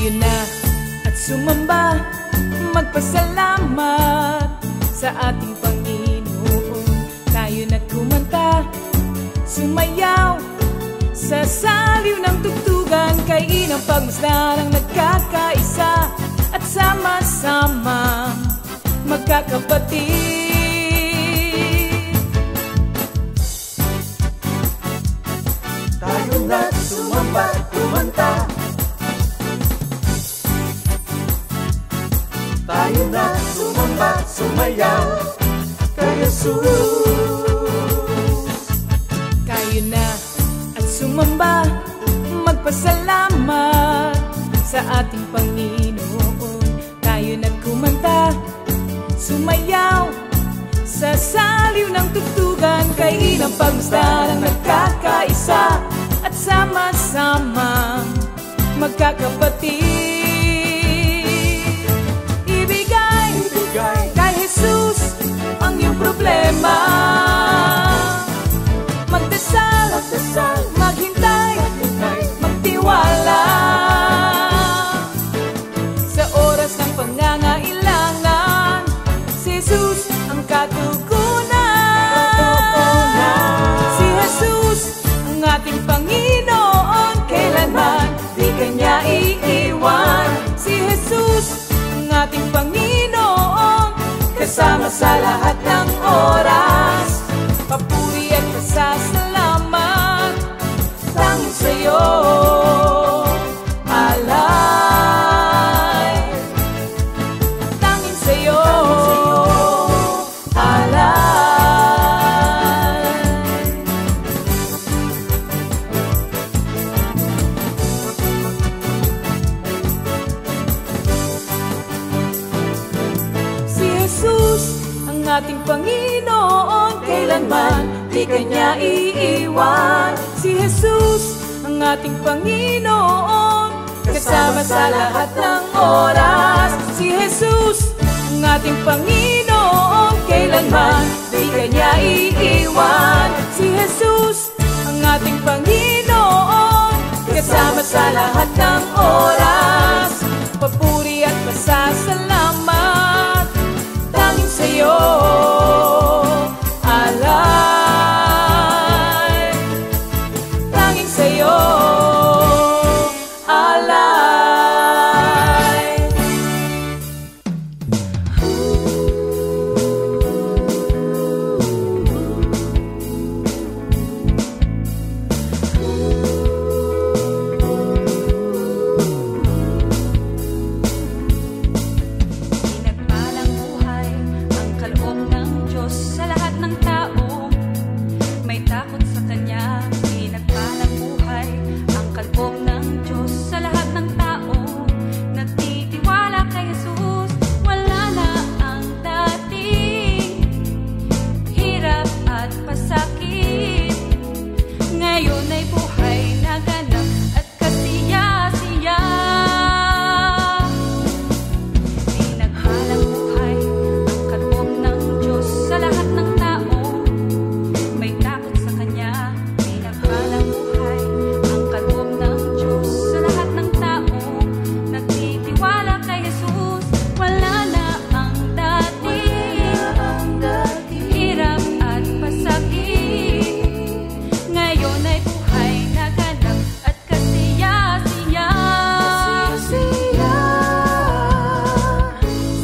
Tayo na at sumamba, magpasalamat sa ating Panginoon. Tayo na kumanta, sumayaw sa saliw ng tugtugan, kay inang pagmasdan ang nagkakaisa at sama-sama magkakapatid. Tayo na sumamba, kumanta. Tayo na sumamba, sumayaw kay Jesus. Tayo na at sumamba, magpasalamat sa ating Panginoon. Tayo na kumanta, sumayaw sa saliw ng tugtugan, kay inang pagmasdan ang nagkakaisa at sama-sama magkakapatid. Ibigay kay Jesus ang iyong problema. Magdasal, maghintay, magtiwala. Sa oras ng pangangailangan, si Jesus ang katugunan. Si Jesus ang ating Panginoon, kailanman di kanya iiwan. Si Jesus ang ating Panginoon, kasama sa lahat ng oras. Papuri at pasasalamat tanging sa'yo, alay. Tanging sa'yo, alay. Si Jesus ang ating Panginoon, kailanman di kanya iiwan. Si Jesus ang ating Panginoon, kasama sa lahat ng oras. Si Jesus ang ating Panginoon, kailanman di kanya iiwan. Si Jesus ang ating Panginoon, kasama sa lahat ng oras. Papuri at pasasalamat tanging sa'yo, alay. Tanging sa'yo, alay. Pinagpalang buhay ang kaloob ng Diyos sa lahat ng tao. May takot sa Kanya. Pinagpalang buhay ang kaloob ng Diyos sa lahat ng tao. Nagtitiwala kay Jesus, wala na ang dating hirap at pasakit. Ngayon ay buhay na ganap at kasiya-siya. Pinagpalang buhay ang kaloob ng Diyos sa lahat ng tao. May takot sa Kanya. Pinagpalang buhay ang kaloob ng Diyos sa lahat ng tao. Nagtitiwala kay Jesus, wala na ang dating hirap at pasakit. Ngayon ay buhay na ganap at kasiya-siya.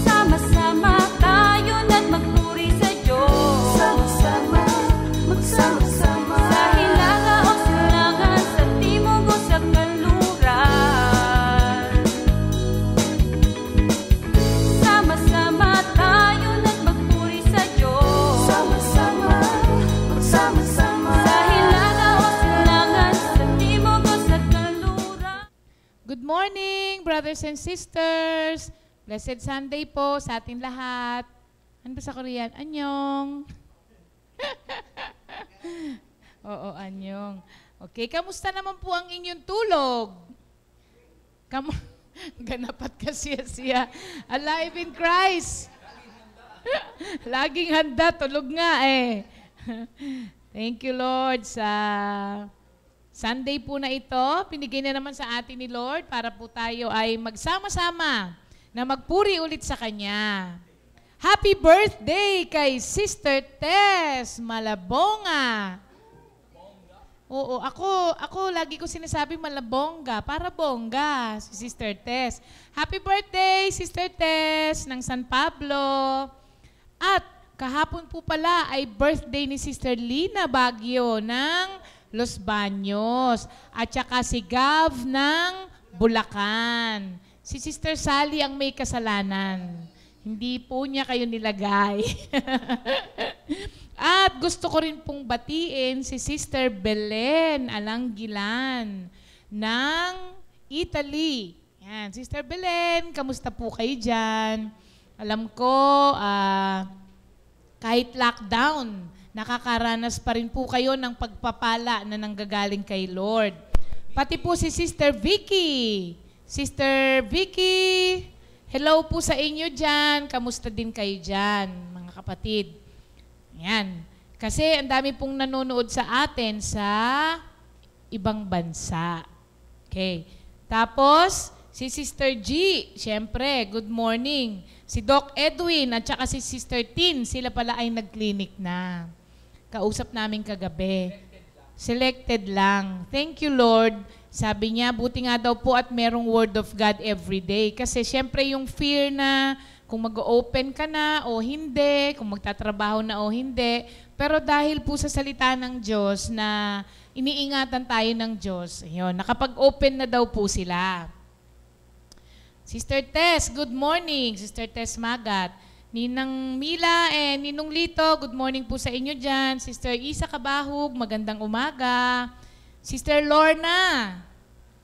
Sama-sama tayo na't magpuri sa Diyos. Magsama-sama. Sa hilaga o silangan, sa timog o sa kanluran. Sama-sama tayo na't magpuri sa Diyos. Sama-sama. Magsama-sama. Sa hilaga o silangan, sa timog o sa kanluran. Good morning, brothers and sisters. Blessed Sunday po sa ating lahat. Ano ba sa Korean? Annyeong. Oo, anyong. Okay, kamusta naman po ang inyong tulog? Ganapat kasi siya. Alive in Christ. Laging handa, tulog nga eh. Thank you, Lord, sa Sunday po na ito, pinigay na naman sa atin ni Lord para po tayo ay magsama-sama na magpuri ulit sa Kanya. Happy birthday kay Sister Tess Malabonga. Oo, ako lagi ko sinasabi malabongga, para bongga, si Sister Tess. Happy birthday, Sister Tess, ng San Pablo. At kahapon po pala ay birthday ni Sister Lina Baguio ng Los Baños. At saka si Gav ng Bulacan. Si Sister Sally ang may kasalanan. Hindi po niya kayo nilagay. At gusto ko rin pong batiin si Sister Belen Alanggilan ng Italy. Yan, Sister Belen, kamusta po kayo dyan? Alam ko, kahit lockdown, nakakaranas pa rin po kayo ng pagpapala na nanggagaling kay Lord. Pati po si Sister Vicky. Sister Vicky, hello po sa inyo dyan. Kamusta din kayo dyan, mga kapatid? Yan. Kasi ang dami pong nanonood sa atin sa ibang bansa. Okay. Tapos, si Sister G, syempre, good morning. Si Doc Edwin at saka si Sister Tin, sila pala ay nag-clinic na. Kausap namin kagabi. Selected lang. Thank you, Lord. Sabi niya, buti nga daw po at merong Word of God every day. Kasi syempre yung fear na kung mag-open ka na o hindi, kung magtatrabaho na o hindi. Pero dahil po sa salita ng Diyos na iniingatan tayo ng Diyos, ayun, nakapag-open na daw po sila. Sister Tess, good morning. Sister Tess Magat. Ninang Mila and Ninong Lito, good morning po sa inyo dyan. Sister Isa Kabahug, magandang umaga. Sister Lorna,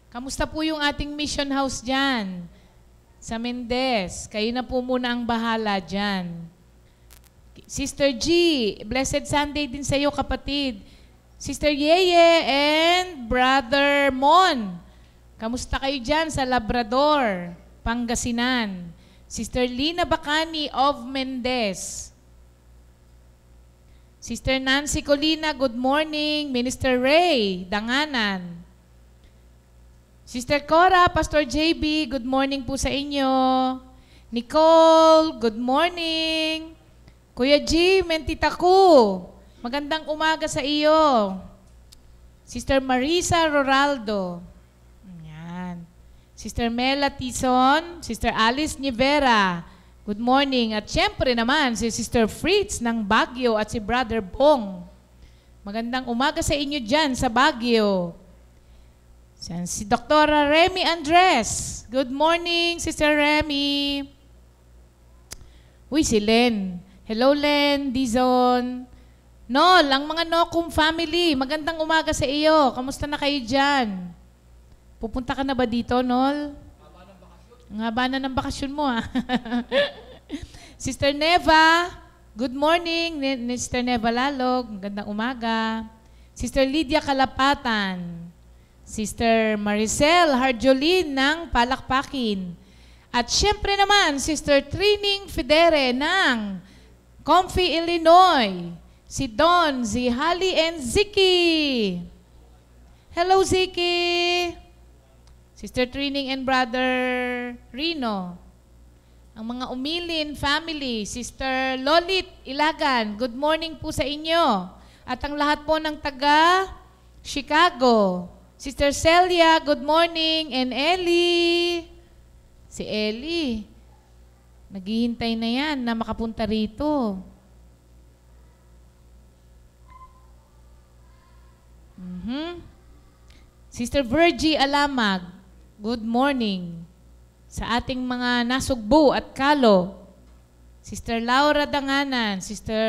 kamusta po yung ating mission house dyan? Sa Mendez, kayo na po muna ang bahala dyan. Sister G, blessed Sunday din sa iyo kapatid. Sister Yeye and Brother Mon, kamusta kayo dyan sa Labrador, Pangasinan? Sister Lina Bacani of Mendez. Sister Nancy Colina, good morning. Minister Ray, Danganan. Sister Cora, Pastor JB, good morning po sa inyo. Nicole, good morning. Kuya G, Mentitaku, magandang umaga sa iyo. Sister Marisa Roraldo. Yan. Sister Mela Tison, Sister Alice Nivera, good morning. At syempre naman, si Sister Fritz ng Baguio at si Brother Bong. Magandang umaga sa inyo dyan sa Baguio. Si Dr. Remy Andres. Good morning, Sister Remy. Uy, si Len. Hello, Len, Dizon. Nol, ang mga Nokum family, magandang umaga sa iyo. Kamusta na kayo dyan? Pupunta ka na ba dito, Nol? Ang haba na ng bakasyon mo, ha? Sister Neva, good morning. Sister Neva Lalog, magandang umaga. Sister Lydia Kalapatan. Sister Maricel Harjolin ng Palakpakin. At syempre naman, Sister Trining Fidere ng Comfy, Illinois. Si Don, Zihali, and Ziki. Hello, Ziki. Sister Trining and Brother Rino. Ang mga Umilin family, Sister Lolit Ilagan, good morning po sa inyo. At ang lahat po ng taga Chicago. Sister Celia, good morning. And Ellie. Si Ellie, naghihintay na yan na makapunta rito. Sister Virgie Alamag, good morning. Sa ating mga nasugbo at kalo. Sister Laura Danganan, Sister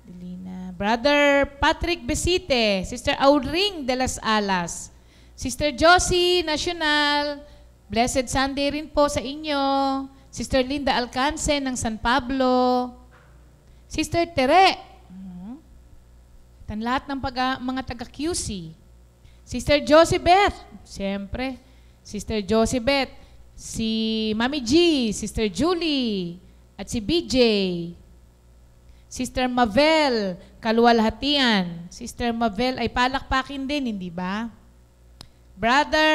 Delina, Brother Patrick Besite, Sister Audring de las Alas, Sister Josie Nacional, blessed Sunday rin po sa inyo, Sister Linda Alcance ng San Pablo, Sister Tere, tan lahat ng mga taga-QC, Sister Josie Beth, siyempre, Sister Josie Beth, si Mami G, Sister Julie, at si BJ, Sister Mavel, kaluwalhatian. Sister Mavel ay palakpakin din, hindi ba? Brother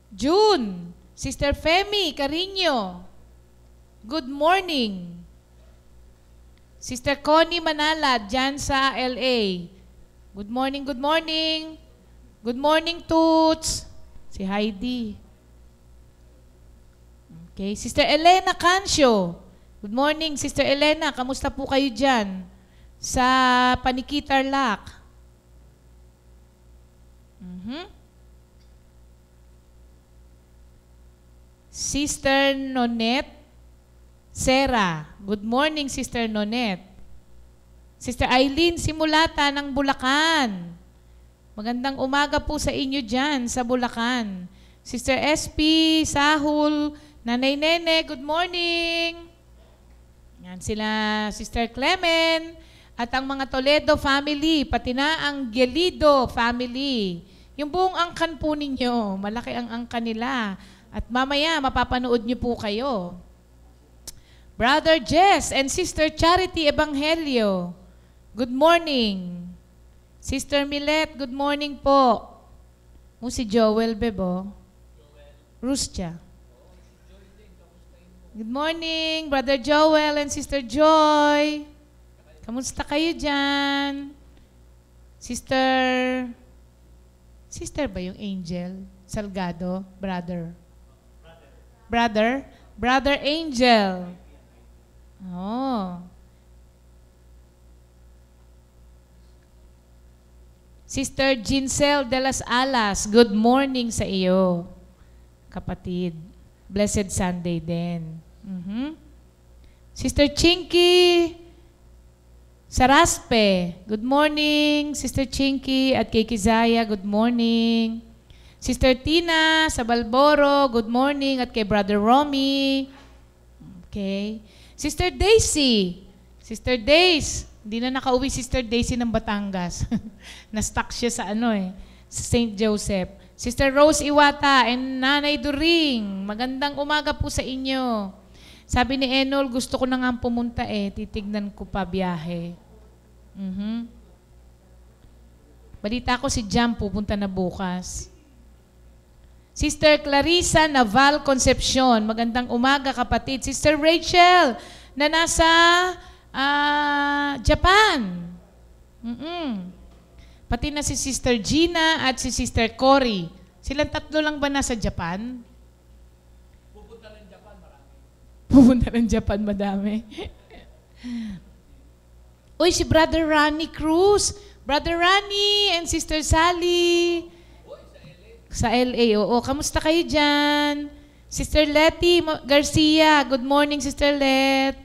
June, Sister Femi Carino, good morning. Sister Connie Manala, dyan sa LA. Good morning, good morning. Good morning, Toots. Si Heidi. Okay, Sister Elena Cancio. Good morning, Sister Elena. Kamusta po kayo dyan sa Panikitarlac? Sister Nonet Sera. Good morning, Sister Nonet. Sister Eileen Simulata ng Bulacan. Magandang umaga po sa inyo dyan sa Bulacan. Sister SP Sahul, Nanay Nene, good morning. Yan sila, Sister Clemen, at ang mga Toledo family, pati na ang Gelido family. Yung buong angkan po ninyo, malaki ang angkan nila. At mamaya, mapapanood nyo po kayo. Brother Jess and Sister Charity Evangelio, good morning. Sister Milet, good morning po. Si Joel Bebo. Rustia. Good morning, Brother Joel and Sister Joy. Kamusta kayo dyan? Sister ba yung Angel? Salgado? Brother Angel. Oh. Sister Ginsel de las Alas, good morning sa iyo, kapatid. Blessed Sunday din. Sister Chinky Saraspe, good morning. Sister Chinky at kay Kizaya, good morning. Sister Tina sa Balboro, good morning. At kay Brother Romy. Okay. Sister Daisy. Sister Daisy. Hindi na nakauwi Sister Daisy ng Batangas. Na-stuck siya sa sa St. Joseph. Sister Rose Iwata and Nanay During, magandang umaga po sa inyo. Sabi ni Enol, gusto ko na nga pumunta titignan ko pa biyahe. Balita ko si Jam pupunta na bukas. Sister Clarissa Naval Concepcion, magandang umaga kapatid. Sister Rachel na nasa Japan. Pati na si Sister Gina at si Sister Cory. Silang tatlo lang ba nasa Japan? Pupunta ng Japan, madami. Uy, si Brother Ronnie Cruz. Brother Ronnie and Sister Sally. Sa LA, oo. Kamusta kayo dyan? Sister Letty Garcia. Good morning, Sister Let.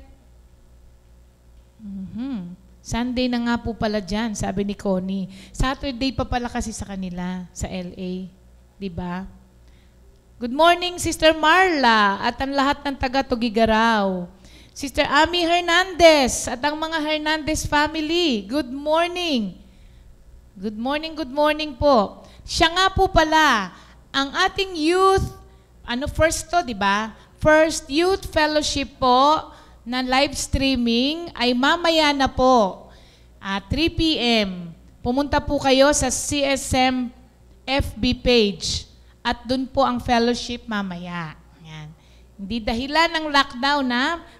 Sunday na nga po pala dyan, sabi ni Connie. Saturday pa pala kasi sa kanila, sa LA. Diba? Good morning, Sister Marla, at ang lahat ng taga-Tugigaraw. Sister Ami Hernandez, at ang mga Hernandez family. Good morning. Good morning po. Siya nga po pala, ang ating youth, first to, diba? First Youth Fellowship po, na live streaming ay mamaya na po at 3 p.m. Pumunta po kayo sa CSM FB page at dun po ang fellowship mamaya. Yan. Hindi dahilan ng lockdown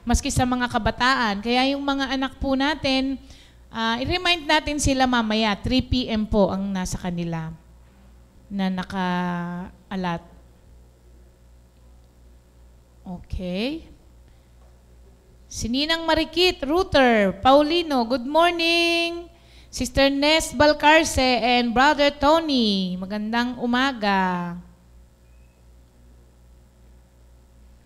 maski sa mga kabataan. Kaya yung mga anak po natin, i-remind natin sila mamaya, 3 p.m. po ang nasa kanila na naka-alat. Okay. Sininang Marikit, Ruther, Paulino, good morning. Sister Nes Balcarce and Brother Tony, magandang umaga.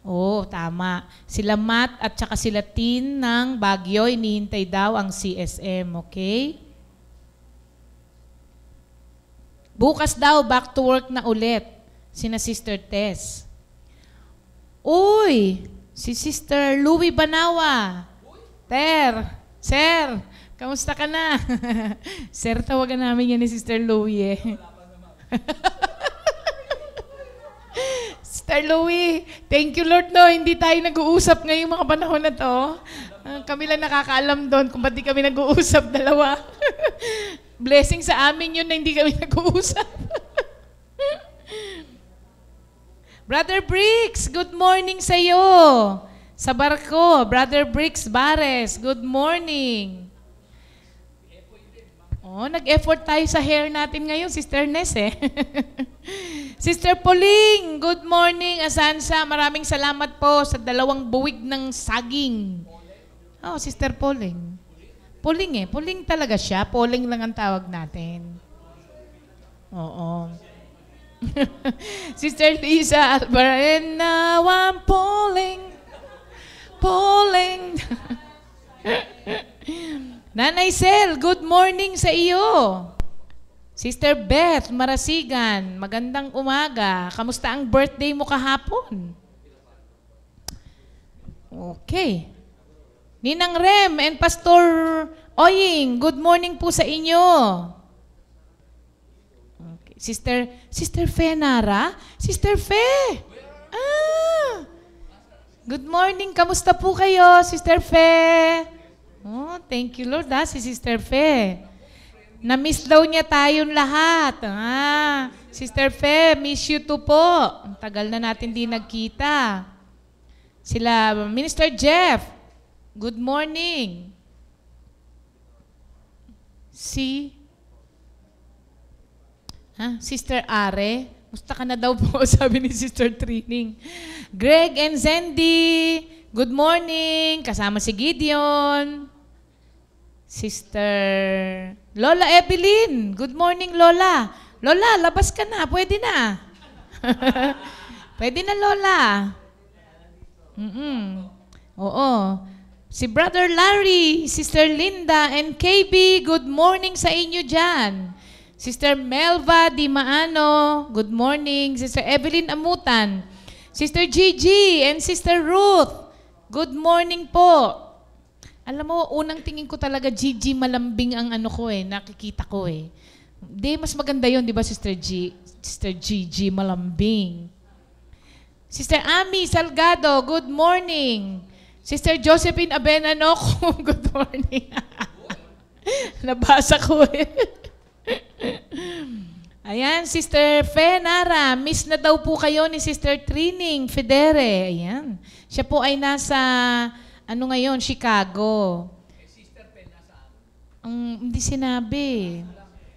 Oh, tama. Sila Matt at saka sila Tin ng Baguio, inihintay daw ang CSM, okay? Bukas daw, back to work na ulit, sina Sister Tess. Uy! Si Sister Louie Banawa. Sir, kamusta ka na? Sir, tawagan namin yan ni Sister Louie Sister Louie, thank you Lord, no? Hindi tayo nag-uusap ngayong mga panahon na to. Kami lang nakakaalam doon kung ba't di kami nag-uusap dalawa. Blessing sa amin yun na hindi kami nag-uusap. Brother Bricks, good morning sa iyo. Sa barko, Brother Bricks Bares, good morning. Oh, nag-effort tayo sa hair natin ngayon, Sister Ness eh. Sister Pauling, good morning. Asansa, maraming salamat po sa 2 buwig ng saging. Oh, Sister Pauling. Pauling eh, Pauling talaga siya. Pauling lang ang tawag natin. Oo. Sister Lisa Alvarez, now I'm Pauling. Nanay Sel, good morning sa iyo. Sister Beth Marasigan, magandang umaga. Kamusta ang birthday mo kahapon? Okay. Ninang Rem and Pastor Oying, good morning po sa inyo. Okay. Sister Fe Nara? Sister Fe! Good morning. Kamusta po kayo, Sister Fe? Oh, thank you, Lord. Si Sister Fe. Na-miss daw niya tayong lahat. Sister Fe, miss you too po. Ang tagal na natin di nagkita. Sila, Minister Jeff, good morning. Sister Are, musta ka na daw po, sabi ni Sister Trining. Greg and Zandy, good morning. Kasama si Gideon. Sister Lola Evelyn, good morning Lola. Lola, labas ka na, pwede na. Pwede na Lola. Oo. Si Brother Larry, Sister Linda, and KB, good morning sa inyo dyan. Sister Melva Di Maano, good morning. Sister Evelyn Amutan, Sister Gigi, and Sister Ruth, good morning po. Alam mo, unang tingin ko talaga Gigi malambing ang nakikita ko eh. Di, mas maganda yun, di ba Sister Gigi malambing. Sister Ami Salgado, good morning. Sister Josephine Abenanoco, good morning. Nabasa ko eh. Ayan, Sister Fe Nara, miss na daw po kayo ni Sister Trining Federe. Ayan. Siya po ay nasa, ngayon, Chicago. Sister Fe, nasaan? Hindi sinabi.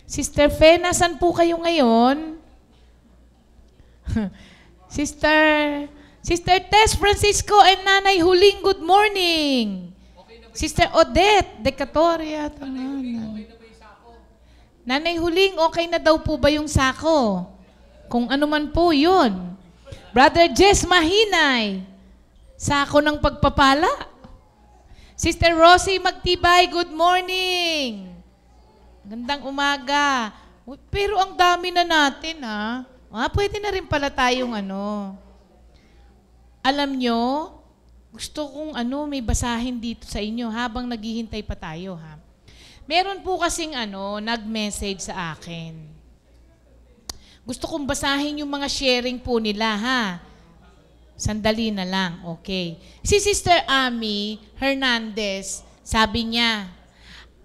Sister Fe, nasan po kayo ngayon? Sister Tess Francisco and Nanay Huling, good morning. Sister Odette Decatoria, Nanay Huling, okay na daw po ba yung sako? Kung ano man po yun. Brother Jess Mahinay, sako ng pagpapala. Sister Rosie Magtibay, good morning. Gandang umaga. Pero ang dami na natin, ha? Pwede na rin pala tayong Alam nyo, gusto kong may basahin dito sa inyo habang naghihintay pa tayo, ha? Meron po kasing nag-message sa akin. Gusto kong basahin yung mga sharing po nila, ha? Sandali na lang, okay. Si Sister Ami Hernandez, sabi niya,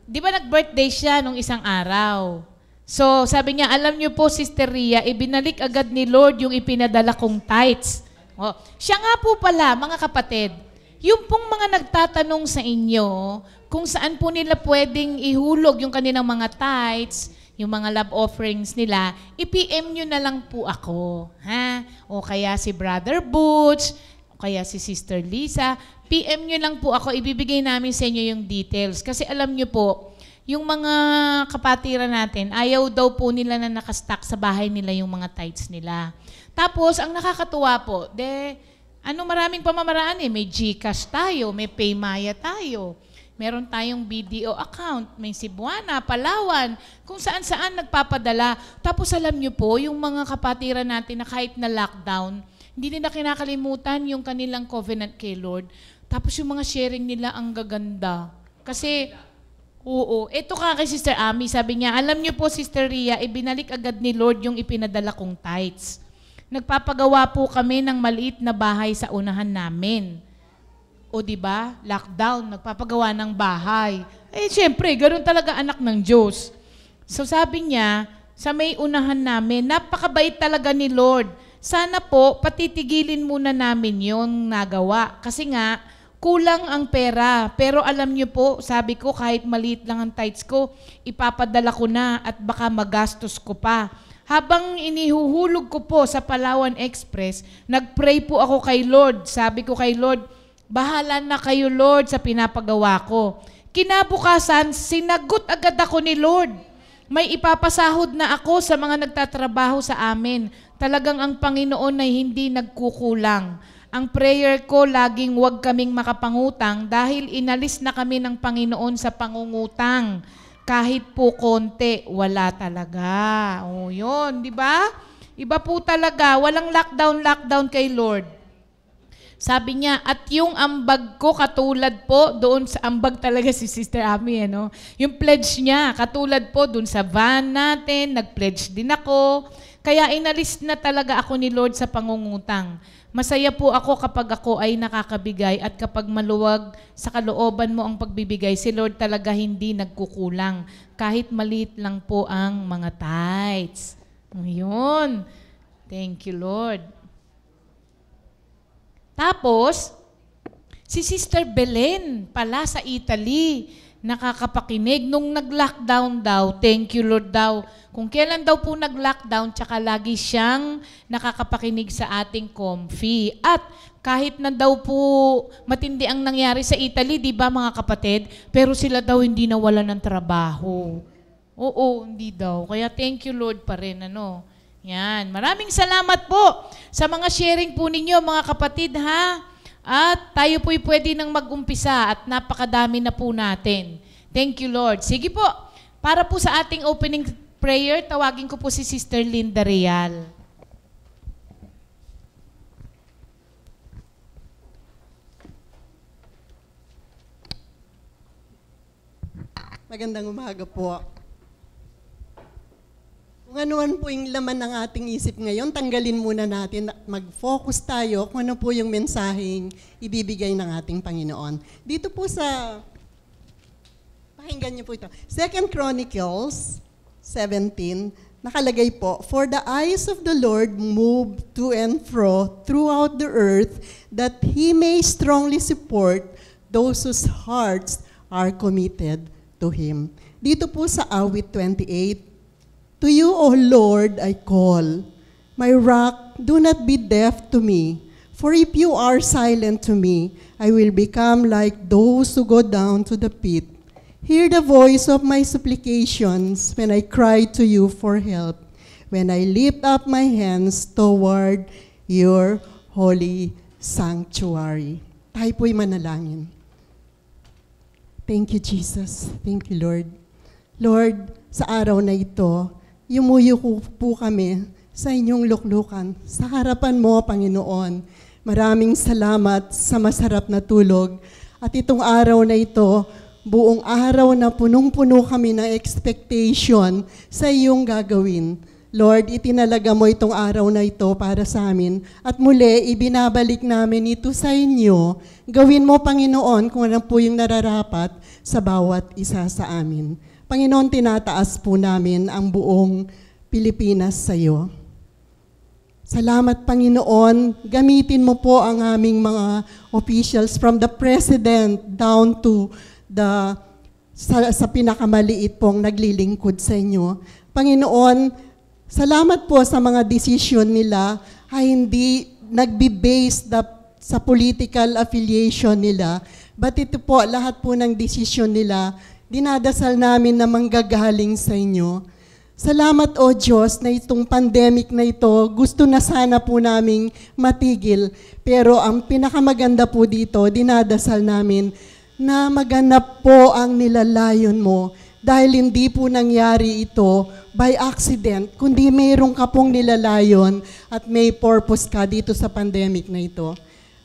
di ba nag-birthday siya nung isang araw? So, sabi niya, alam niyo po, Sister Ria, ibinalik agad ni Lord yung ipinadala kong tithes. Oh, siya nga po pala, mga kapatid, yung pong mga nagtatanong sa inyo kung saan po nila pwedeng ihulog yung kanilang mga tithes, yung mga love offerings nila, i-PM nyo na lang po ako. Ha? O kaya si Brother Butch, o kaya si Sister Lisa, PM nyo lang po ako, ibibigay namin sa inyo yung details. Kasi alam nyo po, yung mga kapatiran natin, ayaw daw po nila na nakastock sa bahay nila yung mga tithes nila. Tapos, ang nakakatuwa po, maraming pamamaraan eh. May GCash tayo, may Paymaya tayo. Meron tayong BDO account, may Cebuana, Palawan, kung saan-saan nagpapadala. Tapos alam nyo po, yung mga kapatiran natin na kahit na lockdown, hindi nila kinakalimutan yung kanilang covenant kay Lord. Tapos yung mga sharing nila ang gaganda. Kasi, ito kay Sister Ami, sabi niya, alam nyo po Sister Ria, ibinalik agad ni Lord yung ipinadala kong tithes. Nagpapagawa po kami ng maliit na bahay sa unahan namin. O di ba? Lockdown, nagpapagawa ng bahay. Eh syempre, ganoon talaga anak ng Diyos. So sabi niya, sa may unahan namin, napakabait talaga ni Lord. Sana po, patitigilin muna namin yung nagawa. Kasi nga, kulang ang pera. Pero alam niyo po, sabi ko, kahit maliit lang ang tithes ko, ipapadala ko na at baka magastos ko pa. Habang inihuhulog ko po sa Palawan Express, nagpray po ako kay Lord. Sabi ko kay Lord, bahala na kayo Lord sa pinapagawa ko. Kinabukasan, sinagot agad ako ni Lord. May ipapasahod na ako sa mga nagtatrabaho sa amin. Talagang ang Panginoon ay hindi nagkukulang. Ang prayer ko, laging huwag kaming makapangutang dahil inalis na kami ng Panginoon sa pangungutang. Kahit po konti, wala talaga. O yun, di ba? Iba po talaga, walang lockdown kay Lord. Sabi niya, at yung ambag ko katulad po doon sa ambag talaga si Sister Ami, ano? Yung pledge niya, katulad po doon sa van natin, nag-pledge din ako. Kaya inalis na talaga ako ni Lord sa pangungutang. Masaya po ako kapag ako ay nakakabigay at kapag maluwag sa kalooban mo ang pagbibigay, si Lord talaga hindi nagkukulang. Kahit maliit lang po ang mga tithes. Ayun. Thank you, Lord. Tapos, si Sister Belen pala sa Italy, nakakapakinig. Nung nag-lockdown daw, thank you Lord daw. Kung kailan daw po nag-lockdown, tsaka lagi siyang nakakapakinig sa ating comfy. At kahit na daw po matindi ang nangyari sa Italy, di ba mga kapatid? Pero sila daw hindi nawalan ng trabaho. Oo, hindi daw. Kaya thank you Lord pa rin, ano. Yan. Maraming salamat po sa mga sharing po ninyo, mga kapatid, ha? At tayo po'y pwede nang mag-umpisa at napakadami na po natin. Thank you, Lord. Sige po, para po sa ating opening prayer, tawagin ko po si Sister Linda Real. Magandang umaga po. Kung ano po yung laman ng ating isip ngayon, tanggalin muna natin, mag-focus tayo kung ano po yung mensaheng ibibigay ng ating Panginoon. Dito po sa, pakinggan niyo po ito, 2 Chronicles 17, nakalagay po, for the eyes of the Lord move to and fro throughout the earth, that He may strongly support those whose hearts are committed to Him. Dito po sa awit 28, to you, O Lord, I call. My rock, do not be deaf to me. For if you are silent to me, I will become like those who go down to the pit. Hear the voice of my supplications when I cry to you for help, when I lift up my hands toward your holy sanctuary. Tayo po'y manalangin. Thank you, Jesus. Thank you, Lord. Lord, sa araw na ito, yumuyo po kami sa inyong luklukan. Sa harapan mo, Panginoon, maraming salamat sa masarap na tulog. At itong araw na ito, buong araw na punong-puno kami ng expectation sa iyong gagawin. Lord, itinalaga mo itong araw na ito para sa amin. At muli, ibinabalik namin ito sa inyo. Gawin mo, Panginoon, kung ano po yung nararapat sa bawat isa sa amin. Panginoon, tinataas po namin ang buong Pilipinas sa iyo. Salamat, Panginoon. Gamitin mo po ang aming mga officials from the President down to sa pinakamaliit pong naglilingkod sa inyo. Panginoon, salamat po sa mga desisyon nila ay hindi nagbe-base sa political affiliation nila. But ito po, lahat po ng desisyon nila, dinadasal namin na manggagaling sa inyo. Salamat o Diyos na itong pandemic na ito, gusto na sana po naming matigil. Pero ang pinakamaganda po dito, dinadasal namin na maganap po ang nilalayon mo. Dahil hindi po nangyari ito by accident, kundi mayroong ka pong nilalayon at may purpose ka dito sa pandemic na ito.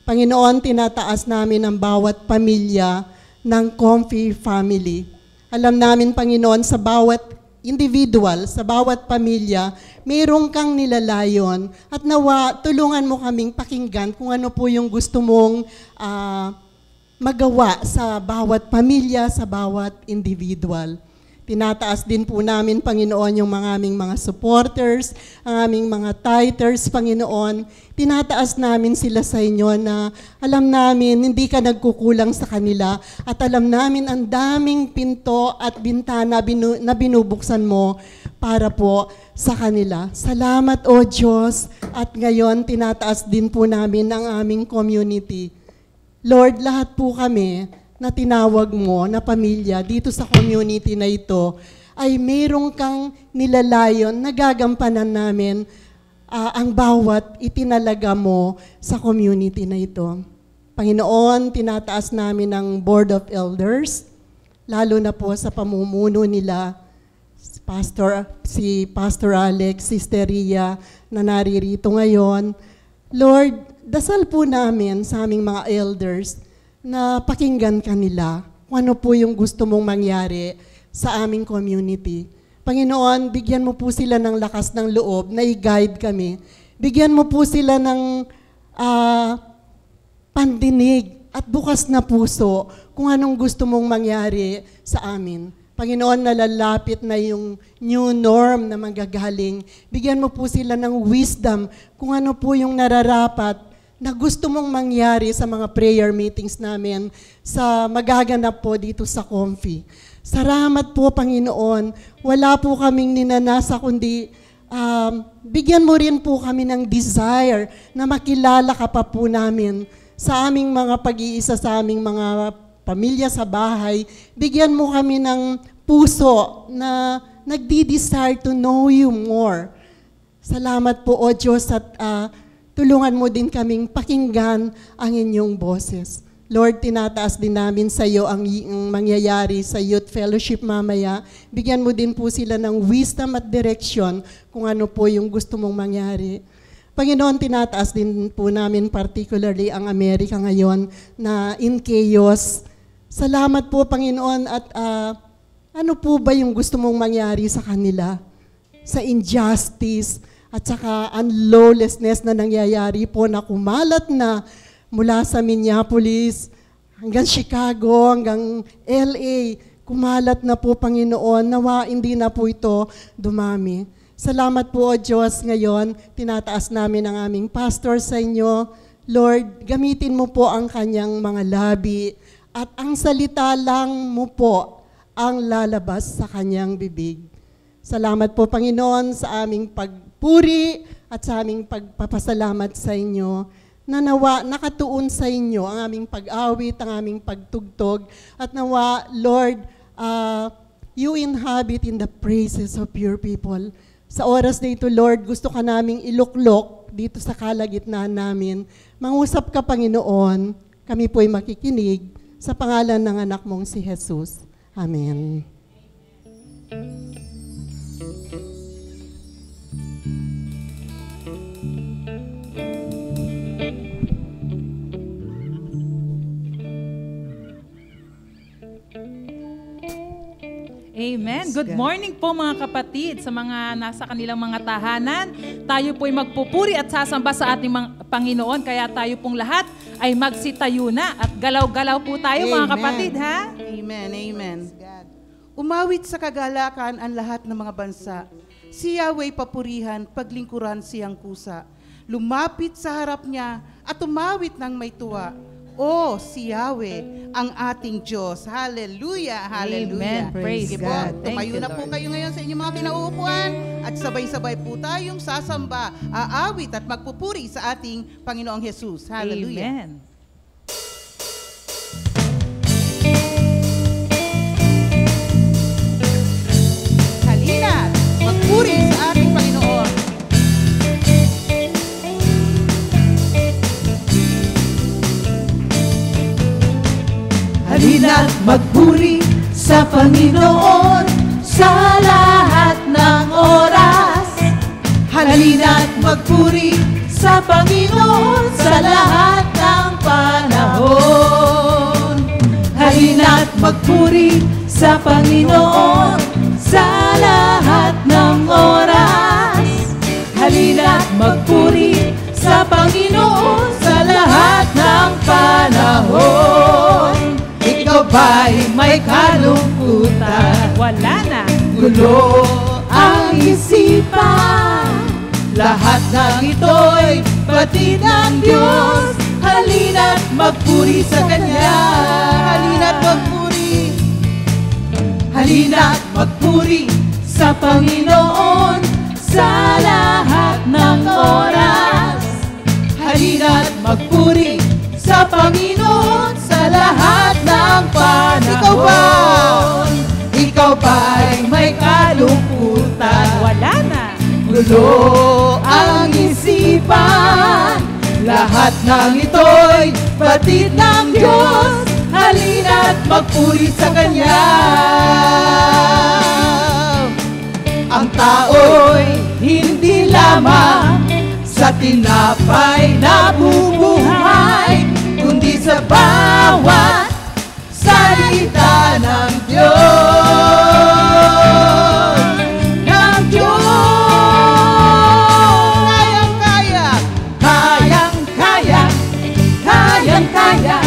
Panginoon, tinataas namin ang bawat pamilya ng Comfy Family. Alam namin, Panginoon, sa bawat individual, sa bawat pamilya, mayroong kang nilalayon at nawa, tulungan mo kaming pakinggan kung ano po yung gusto mong magawa sa bawat pamilya, sa bawat individual. Tinataas din po namin, Panginoon, yung aming mga supporters, ang aming mga tithers, Panginoon. Tinataas namin sila sa inyo na alam namin hindi ka nagkukulang sa kanila at alam namin ang daming pinto at bintana na binubuksan mo para po sa kanila. Salamat, O Diyos. At ngayon, tinataas din po namin ang aming community. Lord, lahat po kami na tinawag mo na pamilya dito sa community na ito ay mayroong kang nilalayon na gagampanan namin ang bawat itinalaga mo sa community na ito. Panginoon, tinataas namin ang Board of Elders, lalo na po sa pamumuno nila, si Pastor Alex, Sister Ria na naririto ngayon. Lord, dasal po namin sa aming mga elders na pakinggan kanila kung ano po yung gusto mong mangyari sa aming community. Panginoon, bigyan mo po sila ng lakas ng loob na i-guide kami. Bigyan mo po sila ng pandinig at bukas na puso kung anong gusto mong mangyari sa amin. Panginoon, nalalapit na yung new norm na manggagaling. Bigyan mo po sila ng wisdom kung ano po yung nararapat na gusto mong mangyari sa mga prayer meetings namin sa magaganap po dito sa Comfy. Salamat po, Panginoon. Wala po kaming ninanasa kundi bigyan mo rin po kami ng desire na makilala ka pa po namin sa aming mga pag-iisa, sa aming mga pamilya sa bahay. Bigyan mo kami ng puso na nagdi-desire to know you more. Salamat po, O Diyos, at tulungan mo din kaming pakinggan ang inyong boses. Lord, tinataas din namin sa iyo ang mangyayari sa Youth Fellowship mamaya. Bigyan mo din po sila ng wisdom at direction kung ano po yung gusto mong mangyari. Panginoon, tinataas din po namin particularly ang Amerika ngayon na in chaos. Salamat po, Panginoon, at ano po ba yung gusto mong mangyari sa kanila? Sa injustice, at saka ang lawlessness na nangyayari po na kumalat na mula sa Minneapolis hanggang Chicago, hanggang LA, kumalat na po, Panginoon, nawa hindi na po ito dumami. Salamat po, O Diyos, ngayon, tinataas namin ang aming pastor sa inyo. Lord, gamitin mo po ang kanyang mga labi at ang salita lang mo po ang lalabas sa kanyang bibig. Salamat po, Panginoon, sa aming pagpuri at sa aming pagpapasalamat sa inyo na nawa nakatuon sa inyo ang aming pag-awit, ang aming pagtugtog, at nawa, Lord, you inhabit in the praises of your people. Sa oras na ito, Lord, gusto ka naming iluklok dito sa kalagitnaan namin. Mangusap ka, Panginoon, kami po'y makikinig sa pangalan ng anak mong si Jesus. Amen. Amen. Good morning po mga kapatid sa mga nasa kanilang mga tahanan. Tayo po'y magpupuri at sasamba sa ating mga Panginoon, kaya tayo pong lahat ay magsitayo na at galaw-galaw po tayo. Amen. Mga kapatid, ha? Amen, amen. Umawit sa kagalakan ang lahat ng mga bansa. Si Yahweh papurihan, paglingkuran siyang kusa. Lumapit sa harap niya at umawit ng may tuwa. O si Yahweh, ang ating Diyos. Hallelujah, hallelujah. Amen. Praise God. Tumayo na po kayo ngayon sa inyong mga kinauupuan at sabay-sabay po tayong sasamba, aawit at magpupuri sa ating Panginoong Jesus. Hallelujah. Amen. Halina, magpuri sa ating Panginoon. Halina't magpuri sa Panginoon sa lahat ng oras. Halina't magpuri sa Panginoon sa lahat ng panahon. Halina't magpuri sa Panginoon sa lahat ng oras. Halina't magpuri sa Panginoon sa lahat ng panahon. may kalungkutan. Wala na. Gulo ang isipan, lahat ng ito'y batid ng Diyos. Halina't magpuri sa Kanya. Halina't magpuri. Halina't magpuri sa Panginoon sa lahat ng oras. Halina't magpuri sa Panginoon sa lahat ng panahon. Ikaw ba'y may kalungkutan? Wala na. Gulo ang isipan, lahat ng ito'y batid ng Diyos. Halina't magpuri sa Kanya. Ang tao'y hindi lamang sa tinapay na bubuhay, kundi sa bawat salita ng Diyos. Ng Diyos. Kayang-kaya, kayang-kaya, kayang-kaya,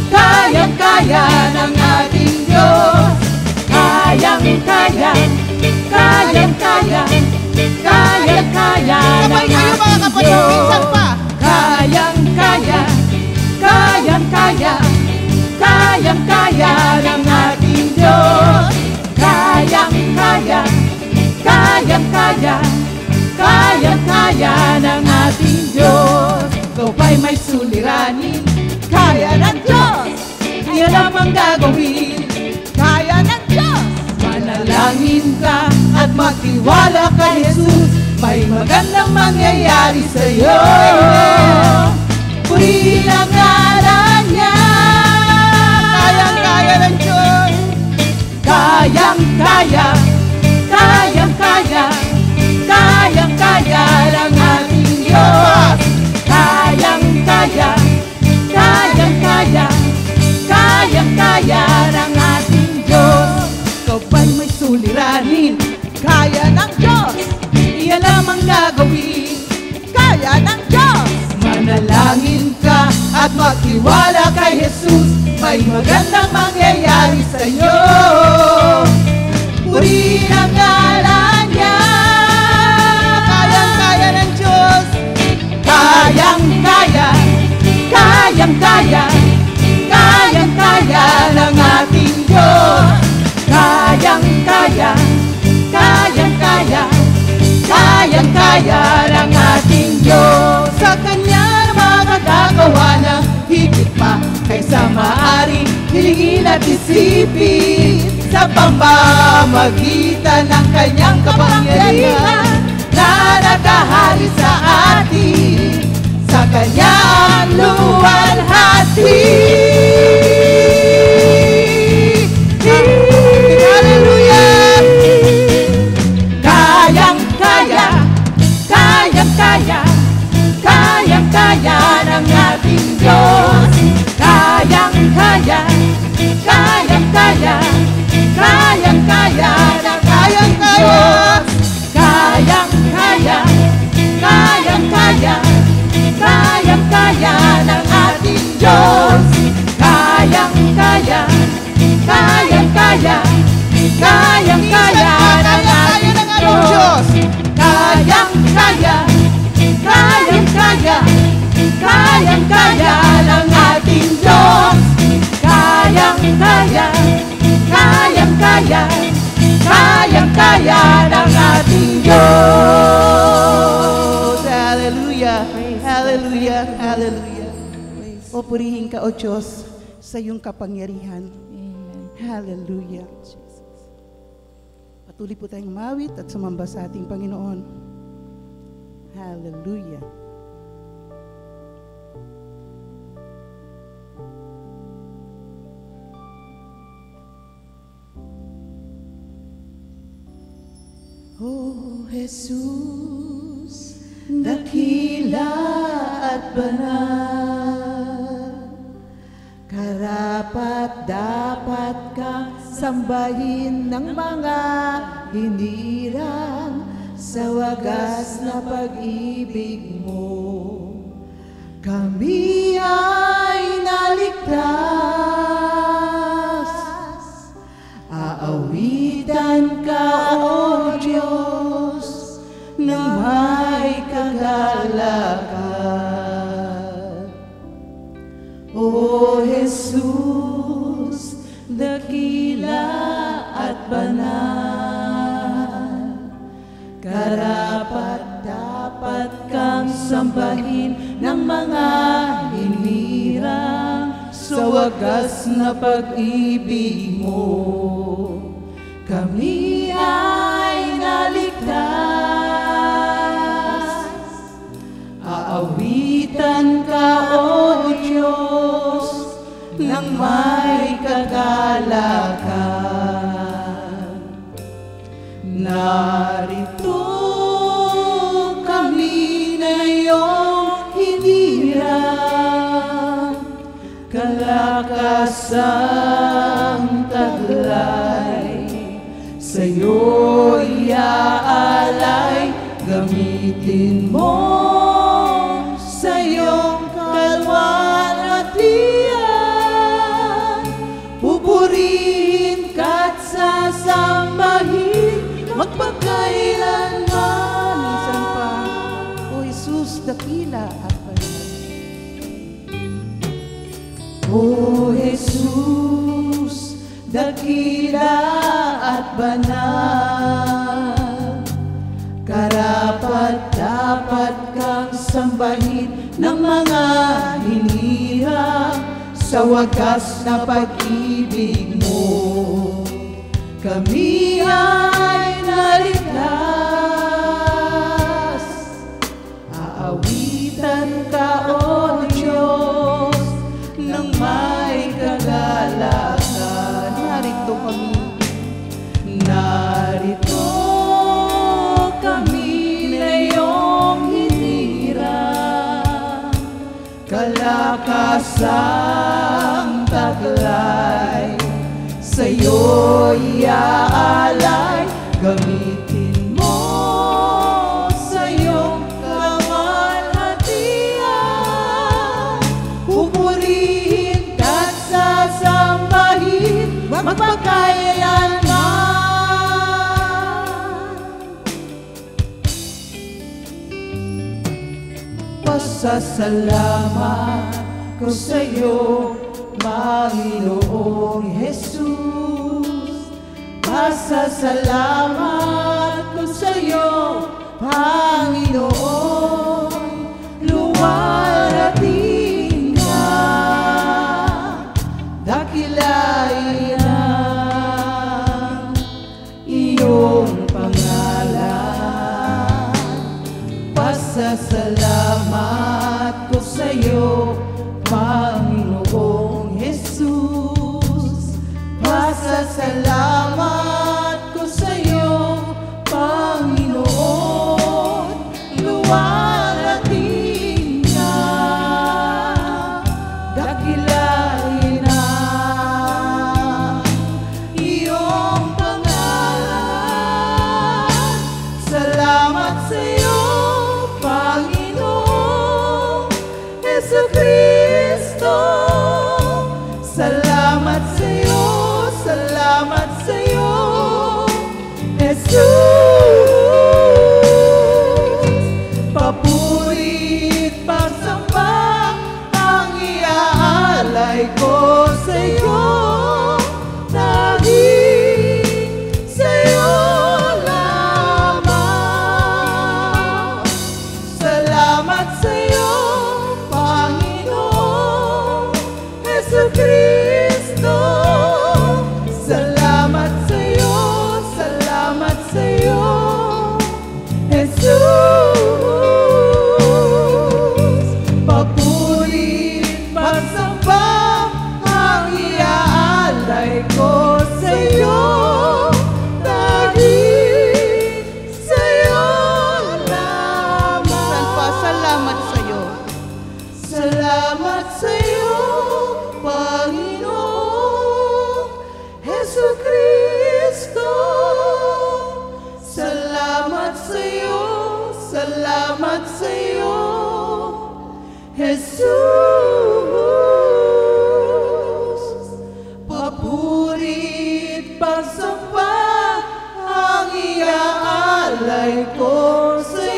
kayang-kaya ng ating Diyos. Kayang-kaya, kayang-kaya, kayang-kaya ng ating Diyos. Kayang-kaya, kayang-kaya, kayang-kaya ng ating Diyos. Kayang-kaya, kayang-kaya, kayang-kaya ng ating Diyos. Ikaw ba'y may suliranin? Kaya ng Diyos. Iyan lamang gagawin. Kaya ng Diyos. Manalangin ka at magtiwala kay Jesus. May magandang mangyayari sa'yo. Purihin ang ngalan niya. Kayang-kaya ng Diyos. Kayang-kaya, kayang-kaya, kayang-kaya ng ating Diyos. Kayang-kaya, kayang-kaya, kayang-kaya ng ating Diyos. Ikaw ba'y may suliranin? Kaya ng Diyos. Iyan lamang gagawin. Kaya ng Diyos. Manalangin ka at magtiwala kay Jesus. May magandang mangyayari sa'yo. Purihin ang ngalan niya. Kayang-kaya ng Diyos. Kayang-kaya, kayang-kaya, kayang-kaya ng ating Diyos. Kayang-kaya, kayang-kaya, kayang-kaya ng ating Diyos. Sa Kanya makakagawa ng higit pa kaysa maaari hilingin at isipin. Sa pamamagitan ng Kanyang kapangyarihan na nakahari sa atin. Sa Kanyang luwalhati. Hallelujah! Kayang-kaya, kayang-kaya, kayang-kaya ng ating Diyos. Kayang-kaya, kayang-kaya, kayang-kaya ng ating Diyos. Kayang-kaya, kayang-kaya, kayang-kaya ng ating Diyos. Kayang-kaya, kayang-kaya, kayang-kaya ng ating Diyos. Kayang-kaya, kayang-kaya, kayang-kaya ng ating Diyos. Kayang-kaya, kayang-kaya, kayang-kaya ng ating Diyos. Hallelujah, hallelujah, hallelujah. O purihin ka, O Diyos, sa iyong kapangyarihan. Hallelujah. Patuloy po tayong mawit at sumamba sa ating Panginoon. Hallelujah. Oh Jesus, dakila at banal, karapat dapat kang sambahin ng mga hinirang sa wagas na pag-ibig mo. Kami ay naligtas ng may kagalakan. O Jesus, dakila at banal, karapat-dapat kang sambahin ng mga hinirang sa wagas na pag-ibig mo. Kami ay naligtas, aawitan ka, O Diyos, ng may kagalakan. Narito kami na iyong hinirang, kalakasang taglay, sa'yo iaalay, gamitin mo sa iyong kalwalhatian. Pupurihin ka't sasambahin magpakailanman. Minsan pa, O Jesus, dakila at banal. O Jesus, dakila at banal, karapat-dapat kang sambahin ng mga hinirang sa wagas na pag-ibig mo. Kami ay naligtas, aawitan ka, O Diyos, ng may kagalakan. Narito kami, narito kami na iyong hinirang, kalakasang taglay, sa'yo iaalay, gamitin mo sa iyong kamalhatian. Pupurihin ka't sasambahin magpakailanman. Pasasalamat ko sa'yo, Panginoong Jesus. Pasasalamat ko sa'yo, Panginoon. Luwalhatiin ka, dakilain ang iyong pangalan. Pasasalamat ko sa'yo, Panginoong Jesus. Pasasalamat ko sa'yo, Panginoon. Luwalhatiin ka, dakilain ang iyong pangalan. Salamat sa'yo, Panginoong Jesucristo. Salamat sa'yo, salamat sa'yo, Jesus. Papurit, pagsamba ang iaalay ko sa'yo. Dahil sa'yo lamang. Salamat sa'yo, Panginoong Jesucristo. Salamat sa'yo, salamat sa'yo, Jesus. Papurit, pagsamba ang iaalay ko sa'yo. Dahil sa'yo lamang. Salamat sa'yo. Salamat sa'yo, Panginoong Jesucristo. Salamat sa'yo, salamat sa'yo, Jesus. Papurit, pagsamba ang iaalay ko sa'yo.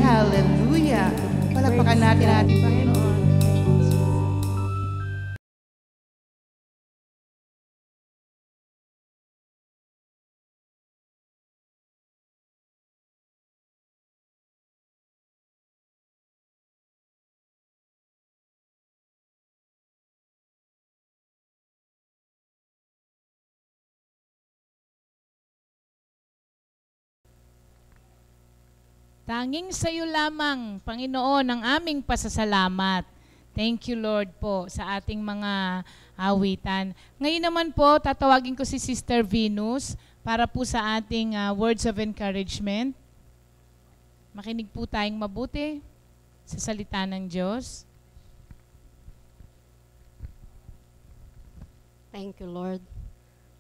Hallelujah. Palakpakan natin ang ating Panginoon. Tanging sa iyo lamang, Panginoon, ang aming pasasalamat. Thank you, Lord po, sa ating mga awitan. Ngayon naman po, tatawagin ko si Sister Venus para po sa ating words of encouragement. Makinig po tayong mabuti sa salita ng Diyos. Thank you, Lord.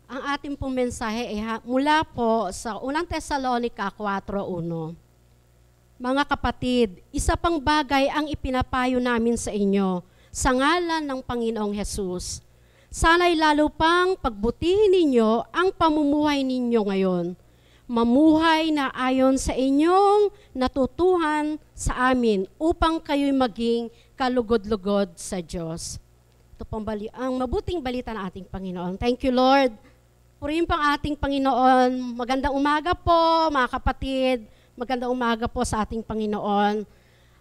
Ang ating pong mensahe ay mula po sa unang Tesalonica 4:1. Mga kapatid, isa pang bagay ang ipinapayo namin sa inyo sa ngalan ng Panginoong Hesus. Sana'y lalo pang pagbutihin ninyo ang pamumuhay ninyo ngayon. Mamuhay na ayon sa inyong natutuhan sa amin upang kayo'y maging kalugod-lugod sa Diyos. Ito pong ang mabuting balita ng ating Panginoon. Thank you, Lord. Purihin pang ating Panginoon. Magandang umaga po, mga kapatid. Magandang umaga po sa ating Panginoon.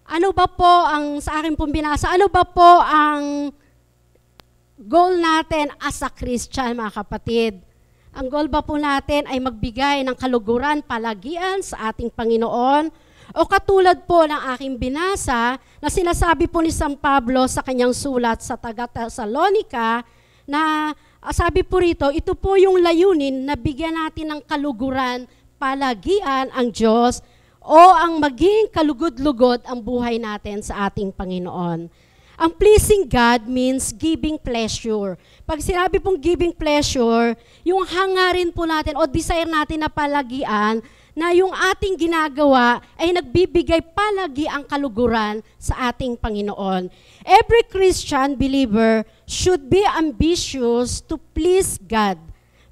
Ano ba po ang sa akin pong binasa? Ano ba po ang goal natin as a Christian, mga kapatid? Ang goal ba po natin ay magbigay ng kaluguran, palagian sa ating Panginoon? O katulad po ng aking binasa na sinasabi po ni San Pablo sa kanyang sulat sa taga-Tesalonica na sabi po rito, ito po yung layunin na bigyan natin ng kaluguran, palagian ang Diyos o ang maging kalugod-lugod ang buhay natin sa ating Panginoon. Ang pleasing God means giving pleasure. Pag sinabi pong giving pleasure, yung hangarin po natin o desire natin na palagian na yung ating ginagawa ay nagbibigay palagi ang kaluguran sa ating Panginoon. Every Christian believer should be ambitious to please God.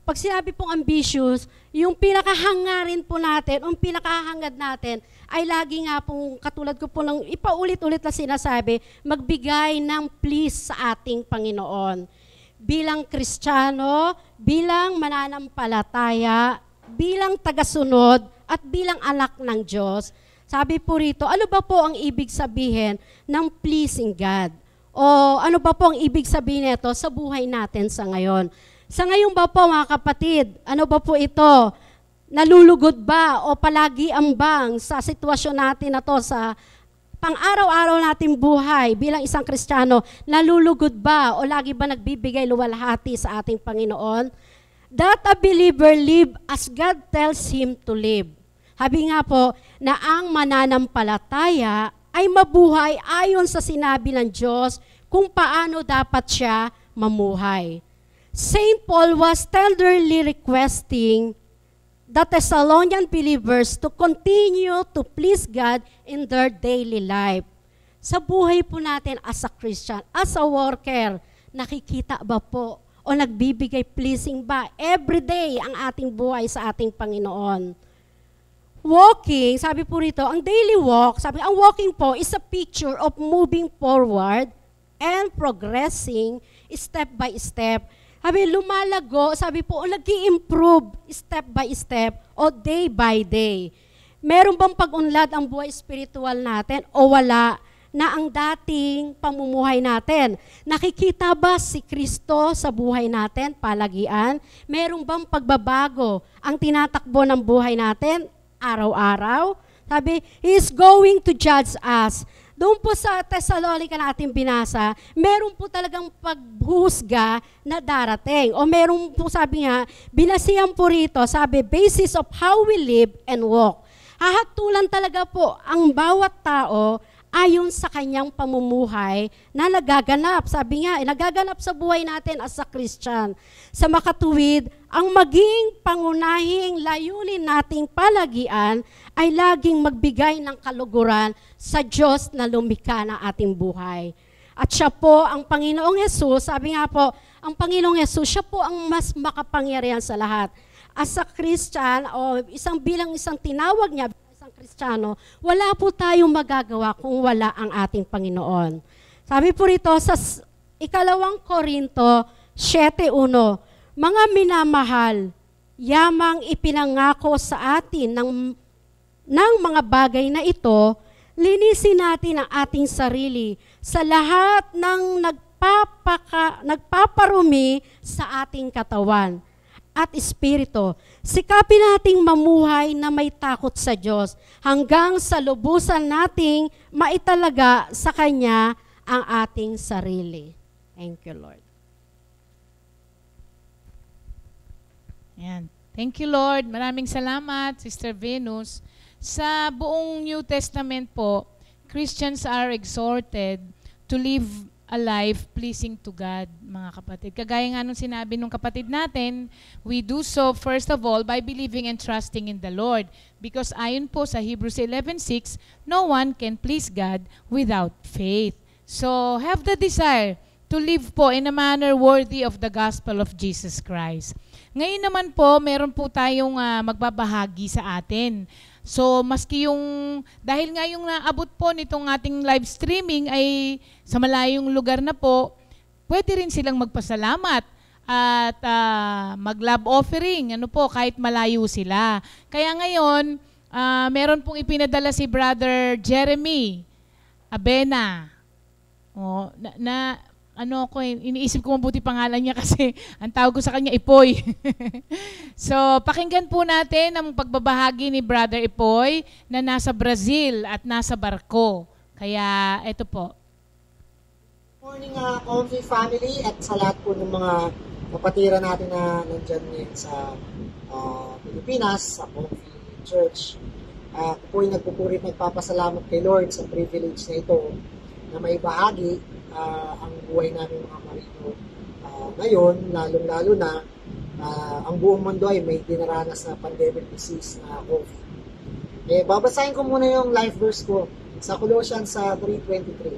Pag sinabi pong ambitious, yung pinakahangarin po natin, yung pinakahangad natin, ay lagi nga pong, katulad ko po ng ipaulit-ulit na sinasabi, magbigay ng please sa ating Panginoon. Bilang Kristiyano, bilang mananampalataya, bilang tagasunod, at bilang anak ng Diyos. Sabi po rito, ano ba po ang ibig sabihin ng pleasing God? O ano ba po ang ibig sabihin nito sa buhay natin sa ngayon? Sa ngayon ba po, mga kapatid, ano ba po ito? Nalulugod ba o palagi ambang sa sitwasyon natin na to sa pang-araw-araw nating buhay bilang isang Kristiyano? Nalulugod ba o lagi ba nagbibigay luwalhati sa ating Panginoon? That a believer live as God tells him to live. Sabi nga po na ang mananampalataya ay mabuhay ayon sa sinabi ng Diyos kung paano dapat siya mamuhay. Saint Paul was tenderly requesting the Thessalonian believers to continue to please God in their daily life. Sa buhay po natin as a Christian, as a worker, nakikita ba po o nagbibigay pleasing ba every day ang ating buhay sa ating Panginoon? Walking, sabi po rito, ang daily walk, sabi, ang walking po is a picture of moving forward and progressing step by step. Sabi, lumalago, sabi po, nag-i-improve step by step o day by day. Meron bang pag-unlad ang buhay spiritual natin o wala na ang dating pamumuhay natin? Nakikita ba si Kristo sa buhay natin, palagian? Meron bang pagbabago ang tinatakbo ng buhay natin araw-araw? Sabi, He is going to judge us. Doon po sa Thessalonica na ating binasa, meron po talagang paghusga na darating. O meron po, sabi nga, binasihan po rito, sabi, basis of how we live and walk. Hahatulan talaga po ang bawat tao ayon sa kanyang pamumuhay na nagaganap. Sabi nga, nagaganap sa buhay natin as a Christian. Sa makatuwid, ang maging pangunahing layunin nating palagian ay laging magbigay ng kaluguran sa Diyos na lumikha ng ating buhay. At siya po, ang Panginoong Hesus, sabi nga po, ang Panginoong Hesus, siya po ang mas makapangyarihan sa lahat. As a Christian, o bilang isang tinawag niya, isang Kristiyano, wala po tayong magagawa kung wala ang ating Panginoon. Sabi po rito sa 2 Korinto 7:1, mga minamahal, yamang ipinangako sa atin ng mga bagay na ito, linisin natin ang ating sarili sa lahat ng nagpaparumi sa ating katawan at espiritu. Sikapin nating mamuhay na may takot sa Diyos hanggang sa lubusan nating maitalaga sa Kanya ang ating sarili. Thank you, Lord. Yan. Thank you, Lord. Maraming salamat, Sister Venus. Sa buong New Testament po, Christians are exhorted to live a life pleasing to God, mga kapatid. Kagaya nga nung sinabi nung kapatid natin, we do so first of all by believing and trusting in the Lord. Because ayon po sa Hebrews 11:6, no one can please God without faith. So have the desire to live po in a manner worthy of the gospel of Jesus Christ. Ngayon naman po, meron po tayong magbabahagi sa atin. So, maski dahil nga yung naabot po nitong ating live streaming ay sa malayong lugar na po, pwede rin silang magpasalamat at mag-love offering, kahit malayo sila. Kaya ngayon, meron pong ipinadala si Brother Jeremy Abena. Iniisip ko mabuti pangalan niya kasi ang tawag ko sa kanya Ipoy. So, pakinggan po natin ang pagbabahagi ni Brother Ipoy na nasa Brazil at nasa barko. Kaya, eto po. Morning, Comfy family at sa lahat po ng mga kapatira natin na nandyan ngayon sa Pilipinas, sa Comfy Church. Ako po ay nagpapasalamat kay Lord sa privilege na ito na may bahagi ang buhay namin mga marino ngayon, lalong-lalo na ang buong mundo ay may dinaranas na pandemic disease na COVID. Babasahin ko muna yung life verse ko sa Colossians 3:23.